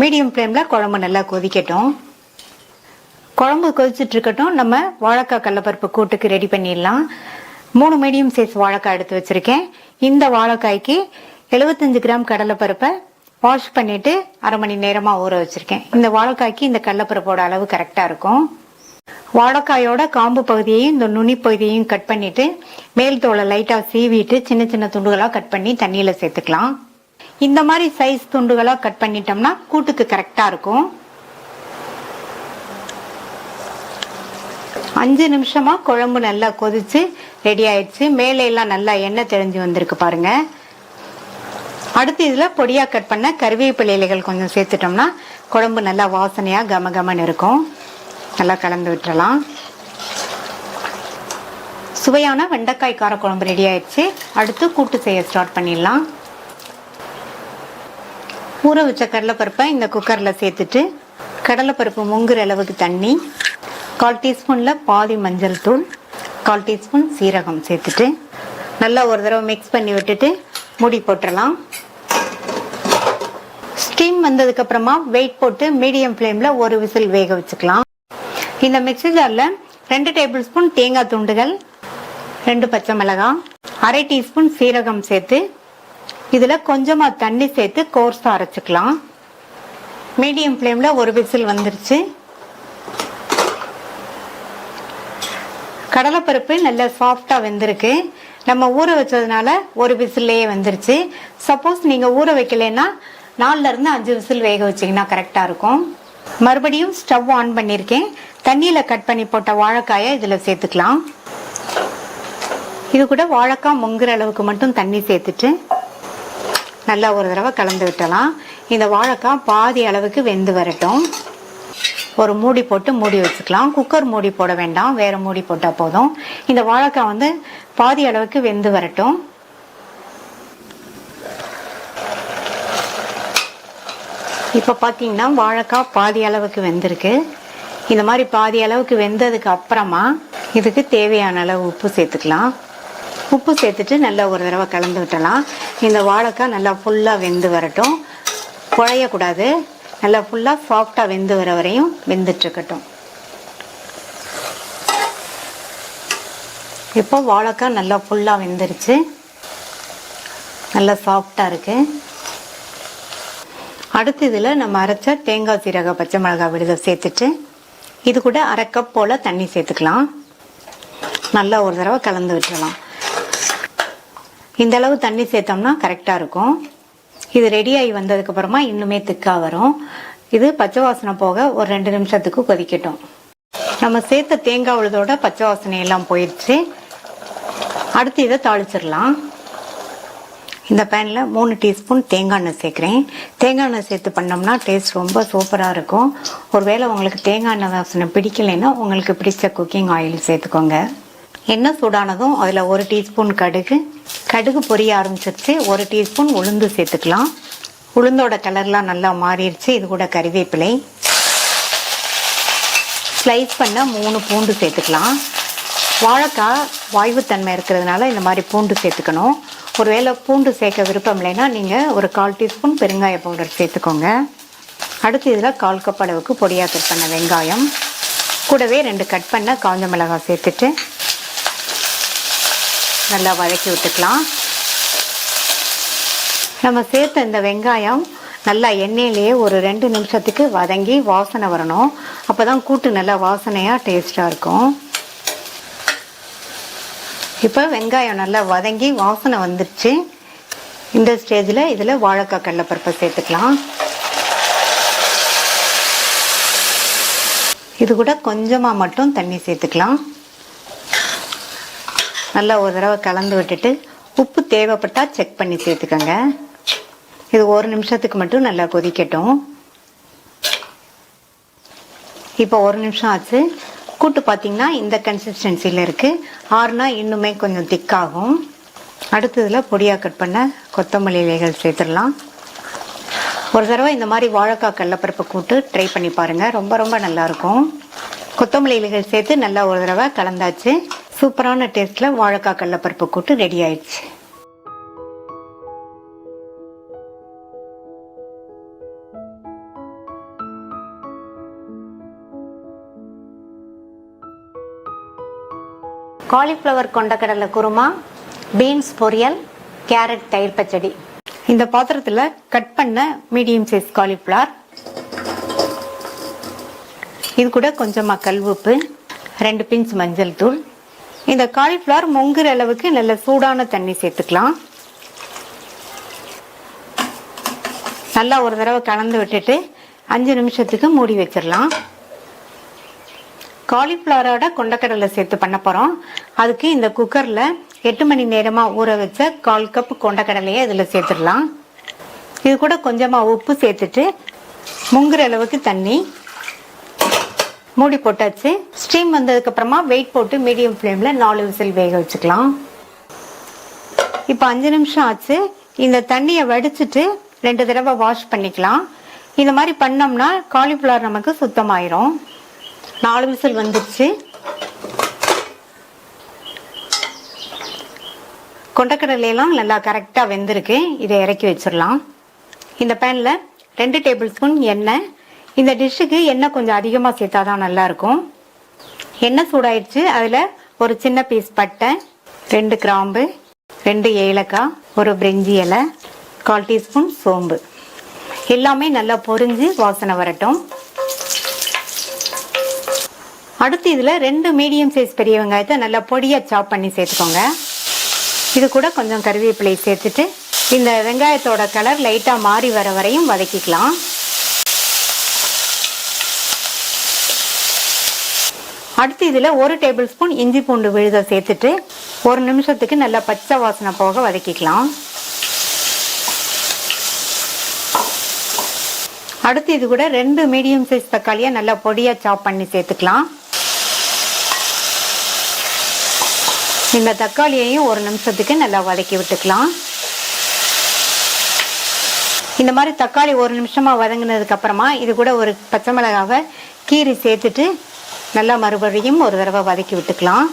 Speaker 1: மீடியம் ஃப்ளேம்ல குழம்பு நல்லா கொதிக்கட்டும். குழம்பு கொதிச்சுட்டு இருக்கட்டும். நம்ம வாழைக்காய் கடலைப்பருப்பு கூட்டுக்கு ரெடி பண்ணிடலாம். 3 மீடியம் சைஸ் வாழைக்காய் எடுத்து வச்சிருக்கேன். இந்த வாழைக்காய்க்கு 75 கிராம் கடலைப்பருப்பை வாஷ் பண்ணிட்டு 1/2 மணி நேரமா ஊற வச்சிருக்கேன். இந்த வாழைக்காய்க்கு இந்த கடலைப்பருப்போட அளவு கரெக்டா இருக்கும். வாழைக்காயோட காம்பு பகுதியையும் இந்த நுனி பகுதியையும் கட் பண்ணிட்டு மேல் தோலை லைட்டா சீவிட்டு சின்ன சின்ன துண்டுகளா கட் பண்ணி தண்ணியில சேர்த்துக்கலாம். இந்த மாதிரி சைஸ் துண்டுகளா கட் பண்ணிட்டோம்னா கூட்டுக்கு கரெக்டா இருக்கும். 5 நிமிஷமா குழம்பு நல்லா கொதிச்சு ரெடி ஆயிடுச்சு. மேலே எல்லாம் நல்லா எண்ணெய் தெளிஞ்சு வந்திருக்கு பாருங்க. அடுத்து இதுல பொடியா கட் பண்ண கருவேப்பிலை இலைகள் கொஞ்சம் சேர்த்துட்டோம்னா குழம்பு நல்லா வாசனையா கமகமன்னு இருக்கும். நல்லா கலந்து விட்டுறலாம். சுவையான வெண்டைக்காய் காரக்குழம்பு ரெடி ஆயிடுச்சு. அடுத்து கூட்டு செய்ய ஸ்டார்ட் பண்ணிடலாம். ஊற வச்ச கடலைப்பருப்பை இந்த குக்கர்ல சேர்த்துட்டு கடலைப்பருப்பு முங்குற அளவுக்கு தண்ணி, 1/4 டீஸ்பூன்ல பாதி மஞ்சள் தூள், 1/4 டீஸ்பூன் சீரகம் சேர்த்துட்டு நல்லா ஒரு தடவை மிக்ஸ் பண்ணி விட்டுட்டு மூடி போட்டுடலாம். ஸ்டீம் வந்ததுக்கு அப்புறமா வெயிட் போட்டு மீடியம் ஃப்ளேம்ல ஒரு விசில் வேக வச்சுக்கலாம். இந்த மிக்ஸி ஜார்ல 2 டேபிள் ஸ்பூன் தேங்காய் துண்டுகள், 2 பச்சை மிளகாய், 1/2 டீஸ்பூன் சீரகம் சேர்த்து இதுல கொஞ்சமா தண்ணி சேர்த்து கோர்ஸா அரைச்சுக்கலாம். மீடியம் ஃப்ளேம்ல ஒரு விசில் வந்துருச்சு. கடலைப்பருப்பு நல்லா சாஃப்டா வெந்திருக்கு. நம்ம ஊற வச்சதுனால ஒரு விசில்லையே வந்துருச்சு. சப்போஸ் நீங்க ஊற வைக்கலன்னா 4ல இருந்து 5 விசில் வேக வச்சீங்கன்னா கரெக்டா இருக்கும். மறுபடியும் ஸ்டவ் ஆன் பண்ணிருக்கேன். தண்ணியில கட் பண்ணி போட்ட வாழைக்காயை இதுல சேர்த்துக்கலாம். இது கூட வாழைக்காய் முங்குற அளவுக்கு மட்டும் தண்ணி சேர்த்துட்டு நல்லா ஒரு தடவை கலந்து விட்டலாம். இந்த வாழைக்காய் பாதி அளவுக்கு வெந்து வரட்டும். ஒரு மூடி போட்டு மூடி வச்சுக்கலாம். குக்கர் மூடி போட வேண்டாம், வேற மூடி போட்டா போதும். இந்த வாழைக்காய் வந்து பாதி அளவுக்கு வெந்து வரட்டும். இப்ப பாத்தீங்கன்னா வாழைக்காய் பாதி அளவுக்கு வெந்திருக்கு. இந்த மாதிரி பாதி அளவுக்கு வெந்ததுக்கு அப்புறமா இதுக்கு தேவையான அளவு உப்பு சேர்த்துக்கலாம். உப்பு சேர்த்துட்டு நல்லா ஒரு தடவை கலந்து விட்டலாம். இந்த வாழைக்காய் நல்லா ஃபுல்லா வெந்து வரட்டும். குழையக்கூடாது. நல்லா ஃபுல்லா சாஃப்டா வெந்து வர வரையும் வெந்துட்டு இருக்கட்டும். இப்போ வாழைக்காய் நல்லா ஃபுல்லா வெந்துருச்சு. நல்லா சாஃப்டா இருக்கு. அடுத்து இதுல நம்ம அரைச்ச தேங்காய் சீரக பச்சை மிளகாய் விழுத சேர்த்துட்டு இது கூட 1/2 கப் போல தண்ணி சேர்த்துக்கலாம். நல்லா ஒரு தடவை கலந்து விட்டுறலாம். இந்த அளவு தண்ணி சேர்த்தோம்னா கரெக்டா இருக்கும். இது ரெடி ஆகி வந்ததுக்கு அப்புறமா இன்னுமே திக்கா வரும். இது பச்சை வாசனை போக ஒரு 2 நிமிஷத்துக்கு கொதிக்கட்டும். நம்ம சேர்த்த தேங்காய் விழுதோட பச்சை வாசனை எல்லாம் போயிடுச்சு. அடுத்து இதை தாளிச்சிடலாம். இந்த பேன்ல 3 டீஸ்பூன் தேங்காய் எண்ணெய் சேர்க்கிறேன். தேங்காய் எண்ணெய் சேர்த்து பண்ணோம்னா டேஸ்ட் ரொம்ப சூப்பரா இருக்கும். ஒருவேளை உங்களுக்கு தேங்காய் எண்ணெய் வாசனை பிடிக்கலைன்னா உங்களுக்கு பிடிச்ச குக்கிங் ஆயில் சேர்த்துக்கோங்க. எண்ணெய் சூடானதும் அதுல 1 டீஸ்பூன் கடுகு பொரிய ஆரம்பிச்சிருச்சு. 1 டீஸ்பூன் உளுந்து சேர்த்துக்கலாம். உளுந்தோட கலர்லாம் நல்லா மாறிடுச்சு. இது கூட கறிவேப்பிலை, ஸ்லைஸ் பண்ண 3 பூண்டு சேர்த்துக்கலாம். வாழைக்காய் வாய்வுத்தன்மை இருக்கிறதுனால இந்த மாதிரி பூண்டு சேர்த்துக்கணும். ஒருவேளை பூண்டு சேர்க்க விருப்பம் இல்லைன்னா நீங்க ஒரு 1/4 டீஸ்பூன் பெருங்காய பவுடர் சேர்த்துக்கோங்க. அடுத்து இதுல 1/4 கப் அளவுக்கு பொடியா கட் பண்ண வெங்காயம், கூடவே 2 கட் பண்ண காஞ்ச மிளகாய் சேர்த்துட்டு நல்லா வதக்கி விட்டுக்கலாம். நம்ம சேர்த்த இந்த வெங்காயம் நல்லா எண்ணெயிலேயே ஒரு 2 நிமிஷத்துக்கு வதங்கி வாசனை வரணும். அப்பதான் கூட்டு நல்லா வாசனையா டேஸ்டா இருக்கும். இப்போ வெங்காயம் நல்லா வதங்கி வாசனை வந்துருச்சு. இந்த ஸ்டேஜில் இதில் வாழைக்காய் கடலைப்பருப்பை சேர்த்துக்கலாம். இது கூட கொஞ்சமாக மட்டும் தண்ணி சேர்த்துக்கலாம். நல்லா ஒரு தடவை கலந்து விட்டுட்டு உப்பு தேவைப்பட்டா செக் பண்ணி சேர்த்துக்கோங்க. இது 1 நிமிஷத்துக்கு மட்டும் நல்லா கொதிக்கட்டும். இப்போ 1 நிமிஷம் ஆச்சு. கூட்டு பார்த்தீங்கன்னா இந்த கன்சிஸ்டன்சியில் இருக்கு. ஆறுனா இன்னுமே கொஞ்சம் திக்காகும். அடுத்ததுல பொடியா கட் பண்ண கொத்தமல்லி இலைகள் சேர்த்துடலாம். ஒரு தடவை இந்த மாதிரி வாழைக்காய் கடலைப்பருப்பு கூட்டு ட்ரை பண்ணி பாருங்க. ரொம்ப ரொம்ப நல்லா இருக்கும். கொத்தமல்லி இலைகள் சேர்த்து நல்லா ஒரு தடவை கலந்தாச்சு. சூப்பரான டேஸ்ட்ல வாழைக்காய் கடலைப்பருப்பு கூட்டு ரெடி ஆயிடுச்சு. காலிஃப்ளவர் கொண்டக்கடலை குருமா, பீன்ஸ் பொரியல், கேரட் தயிர் பச்சடி. இந்த பாத்திரத்துல கட் பண்ண மீடியம் சைஸ் காலிஃப்ளவர், இது கூட கொஞ்சமா கல் உப்பு, 2 பிஞ்ச் மஞ்சள் தூள். இந்த காலிஃப்ளவர் முங்குற அளவுக்கு நல்ல சூடான தண்ணி சேர்த்துக்கலாம். நல்லா ஒரு தடவை கலந்து விட்டுட்டு 5 நிமிஷத்துக்கு மூடி வச்சிடலாம். காலிஃப்ளவரோட கொண்டக்கடலை சேர்த்து பண்ண போறோம். அதுக்கு இந்த குக்கர்ல 8 மணி நேரமா ஊற வச்ச 1/4 கப் கொண்டக்கடலையை இதுல சேர்த்துடலாம். இது கூட கொஞ்சமா உப்பு சேர்த்துட்டு முங்குற அளவுக்கு தண்ணி மூடி போட்டாச்சு. ஸ்டீம் வந்ததுக்கு அப்புறமா வெயிட் போட்டு மீடியம் ஃப்ளேம்ல 4 விசில் வேக வச்சுக்கலாம். இப்போ 5 நிமிஷம் ஆச்சு. இந்த தண்ணியை வடிச்சிட்டு 2 தடவை வாஷ் பண்ணிக்கலாம். இந்த மாதிரி பண்ணோம்னா காலிஃப்ளவர் நமக்கு சுத்தமாயிரும். 4 விசில் வந்துருச்சு. கொண்டக்கடலையெல்லாம் நல்லா கரெக்டாக வெந்திருக்கு. இதை இறக்கி வச்சிடலாம். இந்த பேனில் 2 டேபிள் ஸ்பூன் எண்ணெய். இந்த டிஷ்ஷுக்கு எண்ணெய் கொஞ்சம் அதிகமாக சேர்த்தாதான் நல்லா இருக்கும். எண்ணெய் சூடாயிடுச்சு. அதில் ஒரு சின்ன பீஸ் பட்டை, 2 கிராம்பு, 2 ஏலக்காய், ஒரு பிரிஞ்சி இலை, 1/4 டீஸ்பூன் சோம்பு எல்லாமே நல்லா பொரிஞ்சு வாசனை வரட்டும். அடுத்து இதில் 2 மீடியம் சைஸ் பெரிய வெங்காயத்தை நல்லா பொடியாக சாப் பண்ணி சேர்த்துக்கோங்க. இது கூட கொஞ்சம் கருவேப்பிலை சேர்த்துட்டு இந்த வெங்காயத்தோட கலர் லைட்டாக மாறி வர வரையும் வதக்கிக்கலாம். அடுத்து இதில் 1 டேபிள் ஸ்பூன் இஞ்சி பூண்டு விழுதை சேர்த்துட்டு 1 நிமிஷத்துக்கு நல்லா பச்சை வாசனை போக வதக்கிக்கலாம். அடுத்து இது கூட 2 மீடியம் சைஸ் தக்காளியை நல்லா பொடியாக சாப் பண்ணி சேர்த்துக்கலாம். இந்த தக்காளியையும் 1 நிமிஷத்துக்கு நல்லா வதக்கி விட்டுக்கலாம். இந்த மாதிரி தக்காளி 1 நிமிஷமா வதங்கினதுக்கு அப்புறமா இது கூட ஒரு பச்சை மிளகாவை கீரி சேர்த்துட்டு நல்லா மறுபடியும் ஒரு தடவை வதக்கி விட்டுக்கலாம்.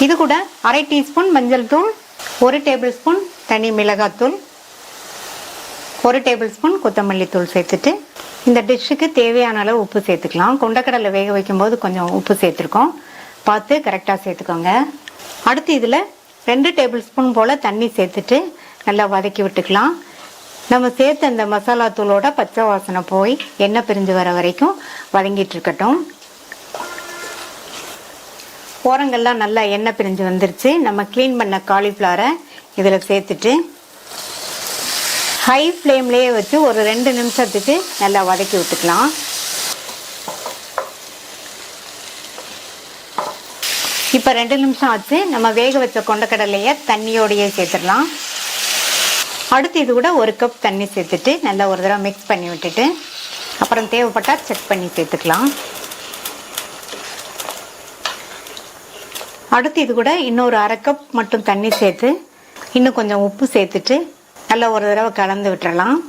Speaker 1: இது கூட 1/2 டீஸ்பூன் மஞ்சள் தூள், 1 டேபிள் ஸ்பூன் தனி மிளகாத்தூள், 1 டேபிள் ஸ்பூன் கொத்தமல்லி தூள் சேர்த்துட்டு இந்த டிஷ்ஷுக்கு தேவையான அளவு உப்பு சேர்த்துக்கலாம். கொண்டக்கடலை வேக வைக்கும் போது கொஞ்சம் உப்பு சேர்த்துருக்கோம். பார்த்து கரெக்டாக சேர்த்துக்கோங்க. அடுத்து இதில் 2 டேபிள் ஸ்பூன் போல் தண்ணி சேர்த்துட்டு நல்லா வதக்கி விட்டுக்கலாம். நம்ம சேர்த்த இந்த மசாலா தூளோட பச்சை வாசனை போய் எண்ணெய் பிரிஞ்சு வர வரைக்கும் வதங்கிட்டு இருக்கட்டும். ஓரங்கள்லாம் நல்லா எண்ணெய் பிரிஞ்சு வந்துருச்சு. நம்ம க்ளீன் பண்ண காலிஃப்ளவரை இதில் சேர்த்துட்டு ஹை ஃப்ளேம்லேயே வச்சு ஒரு 2 நிமிஷத்துக்கு நல்லா வதக்கி விட்டுக்கலாம். இப்போ 2 நிமிஷம் ஆச்சு. நம்ம வேக வச்ச கொண்டக்கடலையை தண்ணியோடையே சேர்த்துடலாம். அடுத்து இது கூட 1 கப் தண்ணி சேர்த்துட்டு நல்லா ஒரு தடவை மிக்ஸ் பண்ணி விட்டுட்டு அப்புறம் தேவைப்பட்டால் செக் பண்ணி சேர்த்துக்கலாம். அடுத்து இது கூட இன்னொரு 1/2 கப் மட்டும் தண்ணி சேர்த்து இன்னும் கொஞ்சம் உப்பு சேர்த்துட்டு நல்லா ஒரு தடவை கலந்து விட்டுறலாம்.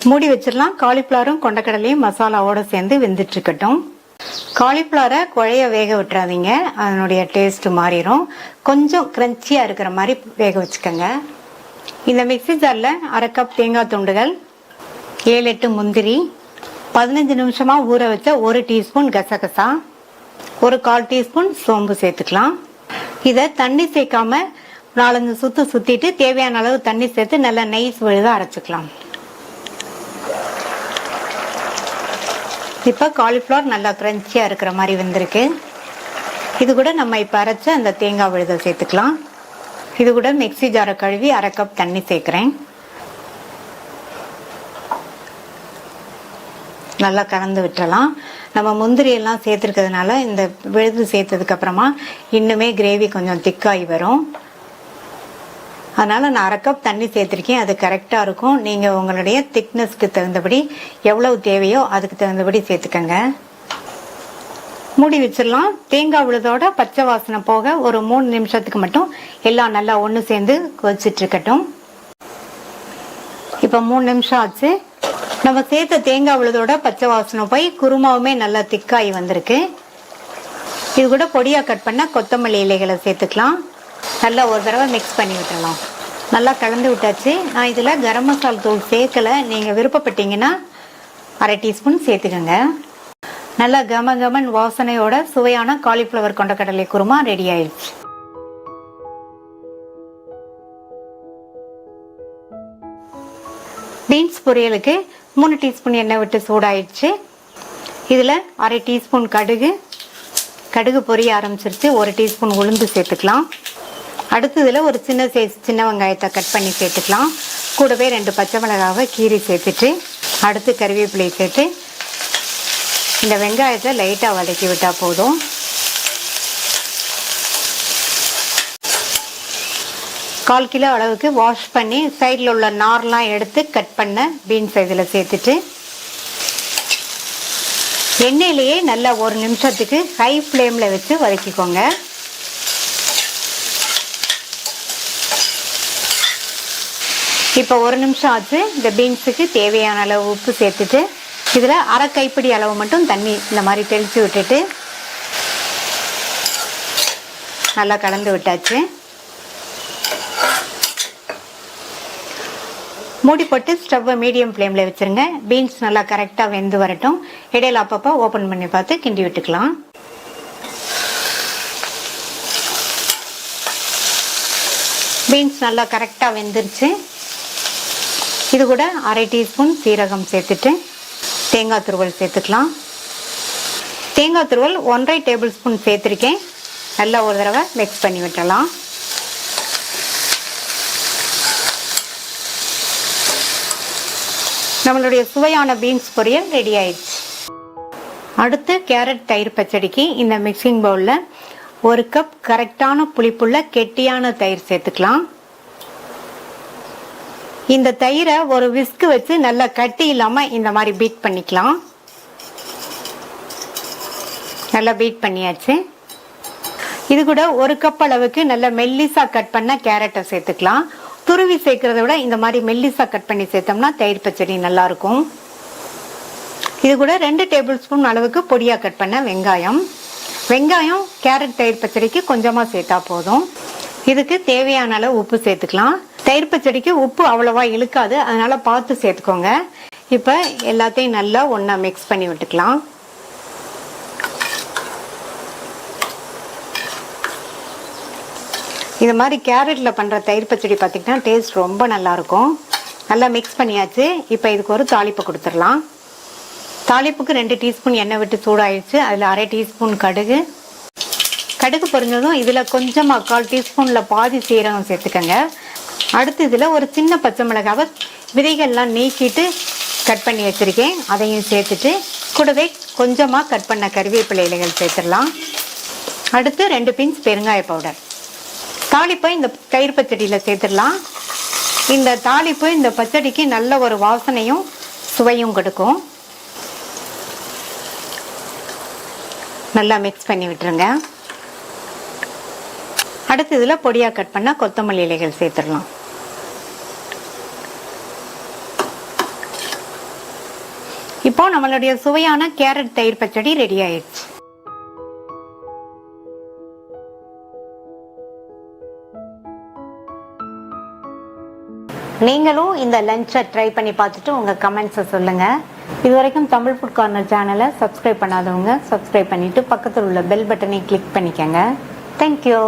Speaker 1: மூடி வச்சிடலாம். காலிஃப்ளவரும் கொண்டக்கடலையும் மசாலாவோட சேர்ந்து வெந்துட்டு இருக்கட்டும். காலிஃப்ளவரை குழைய வேக விட்டுறாதீங்க, அதனுடைய டேஸ்ட் மாறிடும். கொஞ்சம் கிரன்ச்சியாக இருக்கிற மாதிரி வேக வச்சுக்கோங்க. இந்த மிக்ஸி ஜாரில் 1/2 கப் தேங்காய் துண்டுகள், 7-8 முந்திரி, 15 நிமிஷமா ஊற வச்ச 1 டீஸ்பூன் கசகசா, ஒரு 1/4 டீஸ்பூன் சோம்பு சேர்த்துக்கலாம். இதை தண்ணி சேர்க்காம 4-5 சுத்து சுத்திட்டு தேவையான அளவு தண்ணி சேர்த்து நல்லா நைஸ் விழுத அரைச்சிக்கலாம். இப்போ காலிஃப்ளவர் நல்லா கிரன்ச்சியாக இருக்கிற மாதிரி வந்திருக்கு. இது கூட நம்ம இப்போ அரைச்ச அந்த தேங்காய் விழுதை சேர்த்துக்கலாம். இது கூட மிக்ஸி ஜாரை கழுவி 1/2 கப் தண்ணி சேர்க்குறேன். நல்லா கலந்து விட்டுறலாம். நம்ம முந்திரி எல்லாம் சேர்த்துருக்கிறதுனால இந்த விழுது சேர்த்ததுக்கு அப்புறமா இன்னுமே கிரேவி கொஞ்சம் திக்காகி வரும். அதனால நான் 1/2 கப் தண்ணி சேர்த்துருக்கேன். அது கரெக்டாக இருக்கும். நீங்கள் உங்களுடைய திக்னஸ்க்கு தகுந்தபடி எவ்வளவு தேவையோ அதுக்கு தகுந்தபடி சேர்த்துக்கங்க. மூடி வச்சிடலாம். தேங்காய் விழுதோட பச்சை வாசனை போக ஒரு 3 நிமிஷத்துக்கு மட்டும் எல்லாம் நல்லா ஒன்று சேர்ந்து கொதிச்சிட்டு இருக்கட்டும். இப்போ 3 நிமிஷம் ஆச்சு. நம்ம சேர்த்த தேங்காய் விழுதோட பச்சை வாசனை போய் குருமாவுமே நல்லா திக்காகி வந்திருக்கு. இது கூட பொடியாக கட் பண்ண கொத்தமல்லி இலைகளை சேர்த்துக்கலாம். நல்லா ஒரு தடவை மிக்ஸ் பண்ணி விட்டுடலாம். நல்லா கலந்து விட்டாச்சு. நான் இதில் கரம் மசாலா தூள் சேர்க்கலை. நீங்கள் விருப்பப்பட்டீங்கன்னா 1/2 டீஸ்பூன் சேர்த்துக்கோங்க. நல்லா கமன் வாசனையோட சுவையான காலிஃப்ளவர் கொண்டக்கடலை குருமா ரெடி ஆயிடுச்சு. பீன்ஸ் பொரியலுக்கு 3 டீஸ்பூன் எண்ணெய் விட்டு சூடாயிடுச்சு. இதில் அரை டீஸ்பூன் கடுகு பொரிய ஆரம்பிச்சிருச்சு. 1 டீஸ்பூன் உளுந்து சேர்த்துக்கலாம். அடுத்ததில் ஒரு சின்ன சைஸ் சின்ன வெங்காயத்தை கட் பண்ணி சேர்த்துக்கலாம். கூடவே 2 பச்சை மிளகாவை கீரி சேர்த்துட்டு அடுத்து கறிவேப்பிலை சேர்த்து இந்த வெங்காயத்தை லைட்டாக வதக்கி விட்டால் போதும். கால் கிலோ அளவுக்கு வாஷ் பண்ணி சைடில் உள்ள நார்லாம் எடுத்து கட் பண்ண பீன்ஸ் இதில் சேர்த்துட்டு எண்ணெயிலேயே நல்லா 1 நிமிஷத்துக்கு ஹை ஃப்ளேமில் வச்சு வதக்கிக்கோங்க. இப்போ 1 நிமிஷம் ஆச்சு. இந்த பீன்ஸுக்கு தேவையான அளவு உப்பு சேர்த்துட்டு இதில் அரை கைப்பிடி அளவு மட்டும் தண்ணி இந்த மாதிரி தெளித்து விட்டுட்டு நல்லா கலந்து விட்டாச்சு. மூடி போட்டு ஸ்டவ்வை மீடியம் ஃப்ளேமில் வச்சுருங்க. பீன்ஸ் நல்லா கரெக்டாக வெந்து வரட்டும். இடையில அப்பப்போ ஓப்பன் பண்ணி பார்த்து கிண்டி விட்டுக்கலாம். பீன்ஸ் நல்லா கரெக்டாக வெந்துருச்சு. இது கூட அரை டீஸ்பூன் சீரகம் சேர்த்துட்டு தேங்காய் துருவல் சேர்த்துக்கலாம். தேங்காய் துருவல் 1½ டேபிள் ஸ்பூன் சேர்த்துருக்கேன். நல்லா ஒரு தடவை மிக்ஸ் பண்ணி விட்டுடலாம். நம்மளுடைய சுவையான பீன்ஸ் பொரியல் ரெடி ஆயிடுச்சு. அடுத்து கேரட் தயிர் பச்சடிக்கு இந்த மிக்சிங் பவுலில் 1 கப் கரெக்டான புளிப்புள்ள கெட்டியான தயிர் சேர்த்துக்கலாம். இந்த தயிரை ஒரு விஸ்க் வச்சு நல்லா கட்டி இல்லாமல் இந்த மாதிரி பீட் பண்ணிக்கலாம். நல்லா பீட் பண்ணியாச்சு. இது கூட 1 கப் அளவுக்கு நல்ல மெல்லிசா கட் பண்ண கேரட்டை சேர்த்துக்கலாம். துருவி சேர்க்கறத விட இந்த மாதிரி மெல்லிசா கட் பண்ணி சேர்த்தோம்னா தயிர் பச்சடி நல்லா இருக்கும். இது கூட 2 டேபிள் ஸ்பூன் அளவுக்கு பொடியா கட் பண்ண வெங்காயம் கேரட் தயிர் பச்சடிக்கு கொஞ்சமா சேர்த்தா போதும். இதுக்கு தேவையான அளவு உப்பு சேர்த்துக்கலாம். தயிர் பச்சடிக்கு உப்பு அவ்வளவா இழுக்காது, அதனால பார்த்து சேர்த்துக்கோங்க. இப்போ எல்லாத்தையும் நல்லா ஒண்ணா மிக்ஸ் பண்ணி விட்டுக்கலாம். இது மாதிரி கேரட்ல பண்ற தயிர் பச்சடி பார்த்தீங்கன்னா டேஸ்ட் ரொம்ப நல்லா இருக்கும். நல்லா மிக்ஸ் பண்ணியாச்சு. இப்போ இதுக்கு ஒரு தாளிப்பு கொடுத்துடலாம். தாளிப்புக்கு 2 டீஸ்பூன் எண்ணெய் விட்டு சூடாயிடுச்சு. அதில் அரை டீஸ்பூன் கடுகு பொரிஞ்சதும் இதில் கொஞ்சமாக 1/4 டீஸ்பூன்ல பாதி சீரகம் சேர்த்துக்கங்க. அடுத்து இதில் ஒரு சின்ன பச்சை மிளகாவை விதைகள்லாம் நீக்கிட்டு கட் பண்ணி வச்சிருக்கேன். அதையும் சேர்த்துட்டு கூடவே கொஞ்சமாக கட் பண்ண கறிவேப்பிலை இலைகள் சேர்த்துடலாம். அடுத்து 2 பிஞ்ச் பெருங்காய பவுடர். தாளிப்பை இந்த தயிர் பச்சடியில் சேர்த்துடலாம். இந்த தாளிப்பு இந்த பச்சடிக்கு நல்ல ஒரு வாசனையும் சுவையும் கொடுக்கும். நல்லா மிக்ஸ் பண்ணி விட்டுருங்க. அடுத்து இதில் பொடியா கட் பண்ண கொத்தமல்லி இலைகள் சேர்த்துடலாம். இப்போ நம்மளுடைய சுவையான கேரட் தயிர் பச்சடி ரெடி ஆயிடுச்சு. நீங்களும் இந்த லஞ்சை ட்ரை பண்ணி பார்த்துட்டு உங்கள் கமெண்ட்ஸை சொல்லுங்கள். இது வரைக்கும் தமிழ் ஃபுட் கார்னர் சேனலை சப்ஸ்கிரைப் பண்ணாதவங்க சப்ஸ்கிரைப் பண்ணிவிட்டு பக்கத்தில் உள்ள பெல் பட்டனை கிளிக் பண்ணிக்கோங்க. தேங்க்யூ.